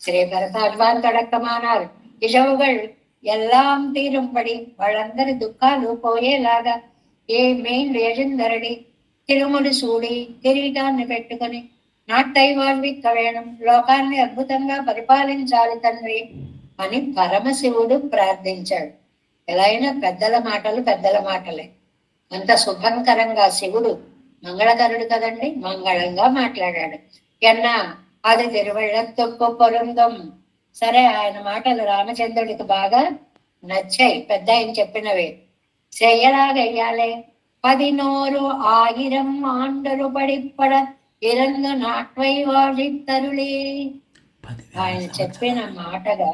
శ్రీ భరతాழ்வான் தொடக்கமானார். ఇషవుகள் எல்லாம் తీరుంపడి, వాళ్ళందరి దుఃఖాలు పోయేలాగా ఏ మెయిన్ లేజందరడి తిరుముడి సూడి కిరీటాన్ని పెట్టుకుని నాట్టై வாழ்விக்க వేణం, లోకాన్ని అద్భుతంగా పరిపాలించాలి తండ్రి అని పరమశివుడు ప్రార్థించాడు. ఎలా అయినా పెద్దల మాటలే. అంత శుభంకరంగా శివుడు మంగళకరుడు కదండి, మంగళంగా మాట్లాడాడు. ఎన్నా అది తిరువళ్ళతొక్కు పొరుందం. సరే, ఆయన మాటలు రామచంద్రుడికి బాగా నచ్చాయి, పెద్ద ఆయన చెప్పినవి. చెయ్యలాగయ్యాలే 11,000 ఆండలు పడిపడ ఇరంగు నాట్వై వాడిత్తరులే. ఆయన చెప్పిన మాటగా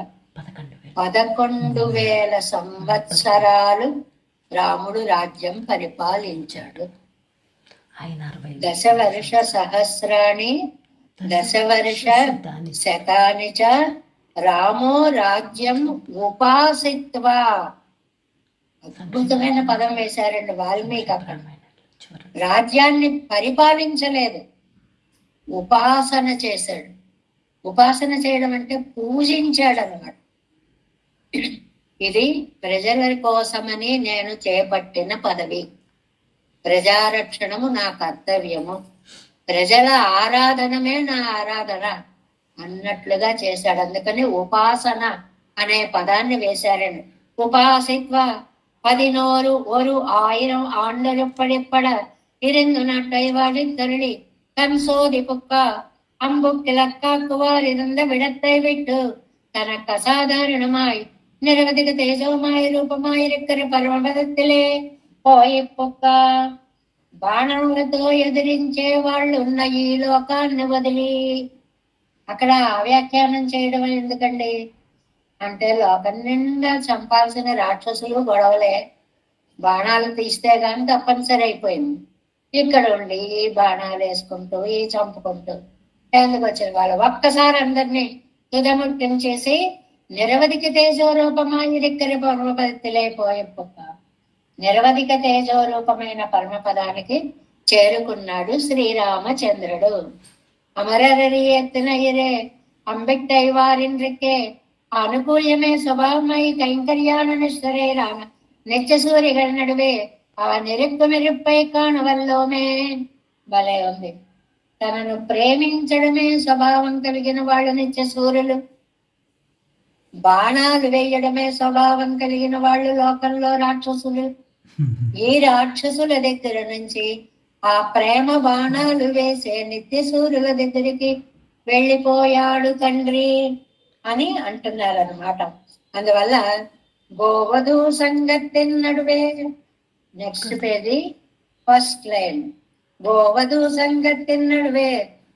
11,000 సంవత్సరాలు రాముడు రాజ్యం పరిపాలించాడు. దశవర్ష సహస్రాణి దశవర్ష శతాని చ రామో రాజ్యం ఉపాసిత్వా. అద్భుతమైన పదం వేశారండి వాల్మీకి అక్కడ. రాజ్యాన్ని పరిపాలించలేదు, ఉపాసన చేశాడు. ఉపాసన చేయడం అంటే పూజించాడు అన్నమాట. ఇది ప్రజల కోసమని నేను చేపట్టిన పదవి, ప్రజారక్షణము నా కర్తవ్యము, ప్రజల ఆరాధనమే నా ఆరాధన అన్నట్లుగా చేశాడు. అందుకని ఉపాసన అనే పదాన్ని వేశారండి. ఉపాసిత్వ 11,000 ఆండలు పడిపడ ఇరంగు నాట్టై వాడిత్తరుళి கன்சோதி புக்கா அம்புக்கிழக்காக்குவாரிருந்த விடத்தை விட்டு தனக்கு அசாதாரணமாய் நிரவதிக தேஜவுமாய் రూపమాயிருக்கிற పర్వతத்திலே పోయి పొక్క. బాణములతో ఎదిరించే వాళ్ళు ఉన్న ఈ లోకాన్ని వదిలి, అక్కడ వ్యాఖ్యానం చేయడం ఎందుకండి అంటే, లోకం నిండా చంపాల్సిన రాక్షసులు గొడవలే, బాణాలు తీస్తే గాని తప్పనిసరి అయిపోయింది. ఇక్కడ ఉండి ఈ బాణాలు వేసుకుంటూ ఈ చంపుకుంటూ ఎందుకు వచ్చిన వాళ్ళు ఒక్కసారి అందరినీ తుదముట్టం చేసి నిరవధిక తేజోరూపమాయిరిక్కరి పరమపదిలేపోయే పొక్క. నిరవధిక తేజోరూపమైన పరమపదానికి చేరుకున్నాడు శ్రీరామచంద్రుడు. అమరరి ఎత్తిన ఇరే అంబిట్టై వారిండ్రికే అనుకూల్యమే స్వభావమై కైంకర్యాన నిష్ఠరే రామ నిత్య సూర్యగల నడువే ఆ నిరుప్పు మెరుప్పై కాణవల్లోమే. భలే ఉంది. తనను ప్రేమించడమే స్వభావం కలిగిన వాళ్ళు నిత్య సూర్యులు, బాణాలు వేయడమే స్వభావం కలిగిన వాళ్ళు లోకంలో రాక్షసులు. ఈ రాక్షసుల దగ్గర నుంచి ఆ ప్రేమ బాణాలు వేసే నిత్య సూర్యుల దగ్గరికి వెళ్ళిపోయాడు తండ్రి అని అంటున్నారు అన్నమాట. అందువల్ల గోవధూ సంగతి నడువే. Next page first line. గోవధూ సంగతి నడువే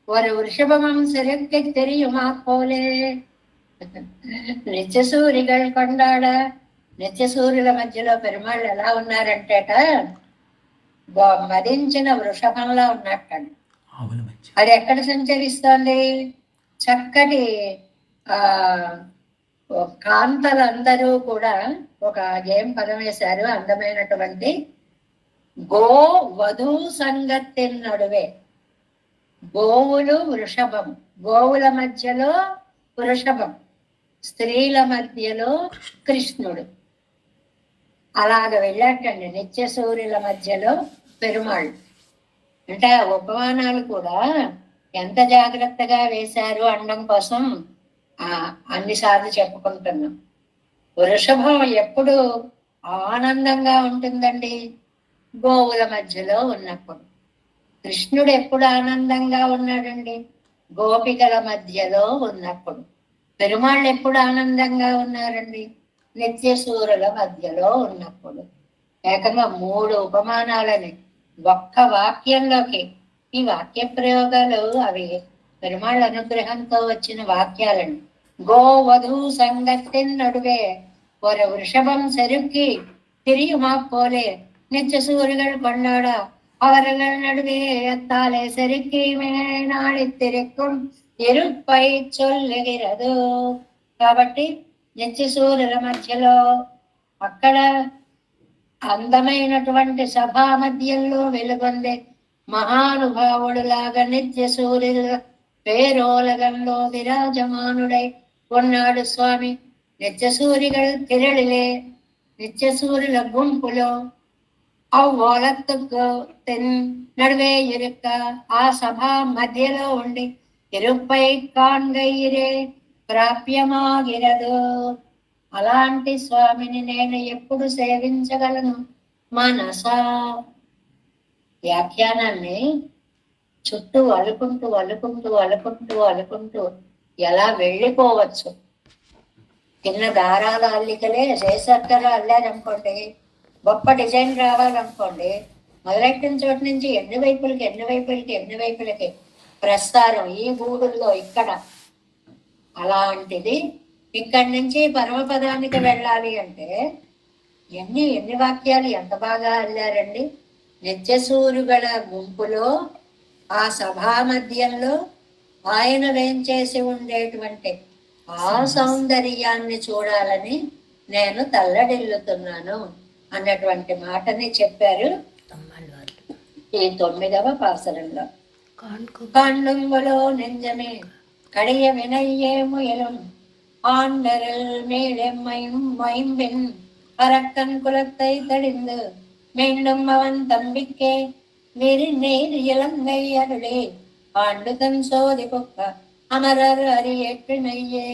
ஒரு వృషభమం సిరక్కి தெரியுமா పోలే. నిత్యసూరిகள் కొండాడ. నిత్యసూర్యుల మధ్యలో పెరుమాళ్ళు ఎలా ఉన్నారంటేట మదించిన వృషభంలా ఉన్నట్టండి. అది ఎక్కడ సంచరిస్తోంది? చక్కటి కాంతలందరూ కూడా ఒక ఏం పదం వేశారు, అందమైనటువంటి గో వధూ సంగతి నడువే. గోవులు వృషభం, గోవుల మధ్యలో వృషభం, స్త్రీల మధ్యలో కృష్ణుడు. అలాగ వెళ్ళాటండి నిత్య సూర్యుల మధ్యలో పెరుమాళ్ళు. అంటే ఉపమానాలు కూడా ఎంత జాగ్రత్తగా వేశారు అనడం కోసం అన్నిసార్లు చెప్పుకుంటున్నాం. వృషభం ఎప్పుడు ఆనందంగా ఉంటుందండి? గోవుల మధ్యలో ఉన్నప్పుడు. కృష్ణుడు ఎప్పుడు ఆనందంగా ఉన్నాడండి? గోపికల మధ్యలో ఉన్నప్పుడు. పెరుమాళ్ళు ఎప్పుడు ఆనందంగా ఉన్నారండి? నిత్యసూరుల మధ్యలో ఉన్నప్పుడు. ఏకంగా 3 ఉపమానాలని ఒక్క వాక్యంలోకి. ఈ వాక్య ప్రయోగాలు అవి పెరుమాళ్ళ అనుగ్రహంతో వచ్చిన వాక్యాలండి. గోవధూ సంగతి నడువే ஒரு వృషభం செருக்கி திரியுமா போலே நிச்ச சூரியர்கள் கொண்டாட அவர்கள் நடுவே எத்தாலே செருக்கி மேனாடித்திருக்கும் இருப்பై చొల్లుగిరదు. కాబట్టి నిత్య సూర్యుల మధ్యలో అక్కడ అందమైనటువంటి సభా మధ్యంలో వెలుగొందే మహానుభావుడు లాగా నిత్య సూర్యుల పేరోలగంలో విరాజమానుడై ఉన్నాడు స్వామి. నిత్య సూర్యులు తిరళిలే, నిత్య సూర్యుల గుంపులో அவ்வோலத்துக்கு தென் நடுவே இருக்க ఆ సభా మధ్యలో ఉండి ఇరుపై కాన్గైరే ప్రాప్యమాగిరదు. అలాంటి స్వామిని నేను ఎప్పుడు సేవించగలను? మనసా. వ్యాఖ్యానాన్ని చుట్టూ అలుకుంటూ అలుకుంటూ అలుకుంటూ అలుకుంటూ ఎలా వెళ్ళిపోవచ్చు. చిన్న దారాల అల్లికలే శేషర్కలు అల్లారనుకోండి, గొప్ప డిజైన్ రావాలనుకోండి, మొదలెట్టిన చోటు నుంచి ఎన్ని వైపులకి ప్రస్తారం ఈ గూడుల్లో ఇక్కడ. అలాంటిది ఇక్కడి నుంచి పరమపదానికి వెళ్ళాలి అంటే ఎన్ని వాక్యాలు ఎంత బాగా అల్లారండి. నిత్యసూరుగల గుంపులో ఆ సభా మధ్యంలో ఆయన వేంచేసి ఉండేటువంటి ఆ సౌందర్యాన్ని చూడాలని నేను తల్లడిల్లుతున్నాను అన్నటువంటి మాటని చెప్పారు ఈ 9వ పాసరంలో. కాండుంగులో నెంజమే கடைய வினையே முயலும் ஆண்டரில் மேலெம்மையும் மைம்பின் அரக்கன் குலத்தை தடிந்து மீண்டும் அவன் தம்பிக்கே விரிநீர் இலங்கை அருளே ஆண்டு தன் சோதி புக்க அமரர் அரியேற்றினையே.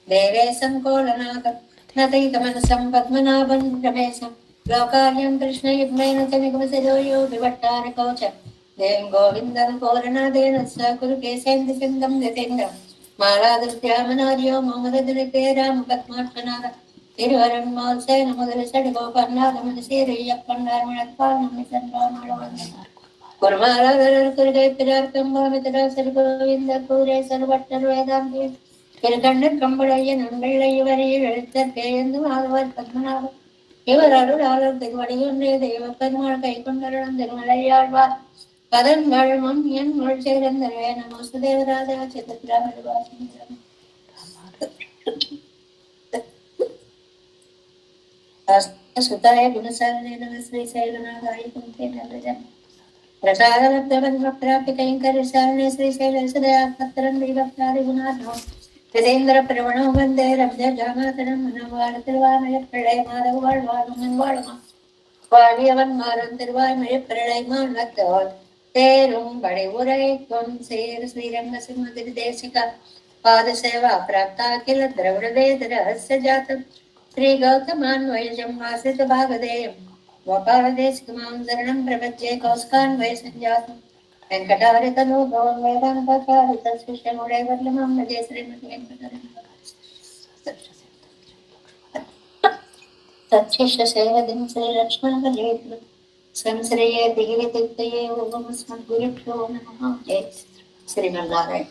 தேவேசம் கோலநாதம் நதைதமனசம் பத்மநாபன் ரமேசம் லோகாரியம் கிருஷ்ண யுக்மைன நிகமசிரோயோ விவட்டார கௌச்சம் தேவம் கோவிந்தம் கோரணாதேன குரு கேசேந்திர சிந்தம் நிதேந்திரம் மாலாதித்யாமனாரியோ மமரதிரே ராம பத்மாட்சநாத திருவரண்மால் சேன முதல சடுகோபர்நாதமது சீரையப்பன்னார் மணப்பால் நம்மை சென்றாமளவந்த குருமாராதரர் குருகை பிரார்த்தம் பாமிதராசர் கோவிந்த கூரே சர்வட்டர் வேதாந்தி திருக்கண்ணர் கம்பளைய நண்பிள்ளை இவரையில் எழுத்தற்கே என்று ஆழ்வார் பத்மநாபன் இவர் அருளாளர் திருவடியொன்றே தெய்வ பெருமாள் கை கொண்டருடன் திருமலையாழ்வார் பதன்கள் என் மொழி சேர்ந்தவே நமஸ்து தேவராஜா சித்திராமி சுதாய குணசாலினே நம ஸ்ரீ சைலநாதாய குந்தே நல்லஜம் பிரசாதலப்தவன்மப்ராப்தி கைங்கரிசாலினே ஸ்ரீ சைலசதயா பத்திரன் தீபப்தாரி குணாத்மம் விதேந்திர பிரவணோ வந்தே ரப்ஜ ஜாமாதனம் மனவாழ திருவாமய பிள்ளை மாதவ வாழ்வாழ்மன் வாழ்மா வாழியவன் மாறன் திருவாய்மொழி பிள்ளை மாணத்தோல் தேரும் படை உரைக்கும் சேர் ஸ்ரீரங்க சிம்மதிரி தேசிகா பாத சேவா பிராப்தா கில திரவிட வேத ரஹஸ்ய ஜாத்தம் ஸ்ரீ கௌதமான்வயம் ஆசிரித பாகதேயம் கோபால தேசிகமாம் சரணம் பிரபத்யே கௌஸ்கான்வய சஞ்சாதம் வெங்கடாரி தனு பவன் வேதாந்தாச்சாரித சிஷ்யமுடைய வர்லமாம் நஜே ஸ்ரீமதி வெங்கடரம சத்சிஷ்ய சேவதின் ஸ்ரீ லக்ஷ்மண கல்வேத்ரு संश्रये दिव्य तीर्थये ओम अस्मद्गुरुभ्यो नमः. जय श्रीमन्नारायण.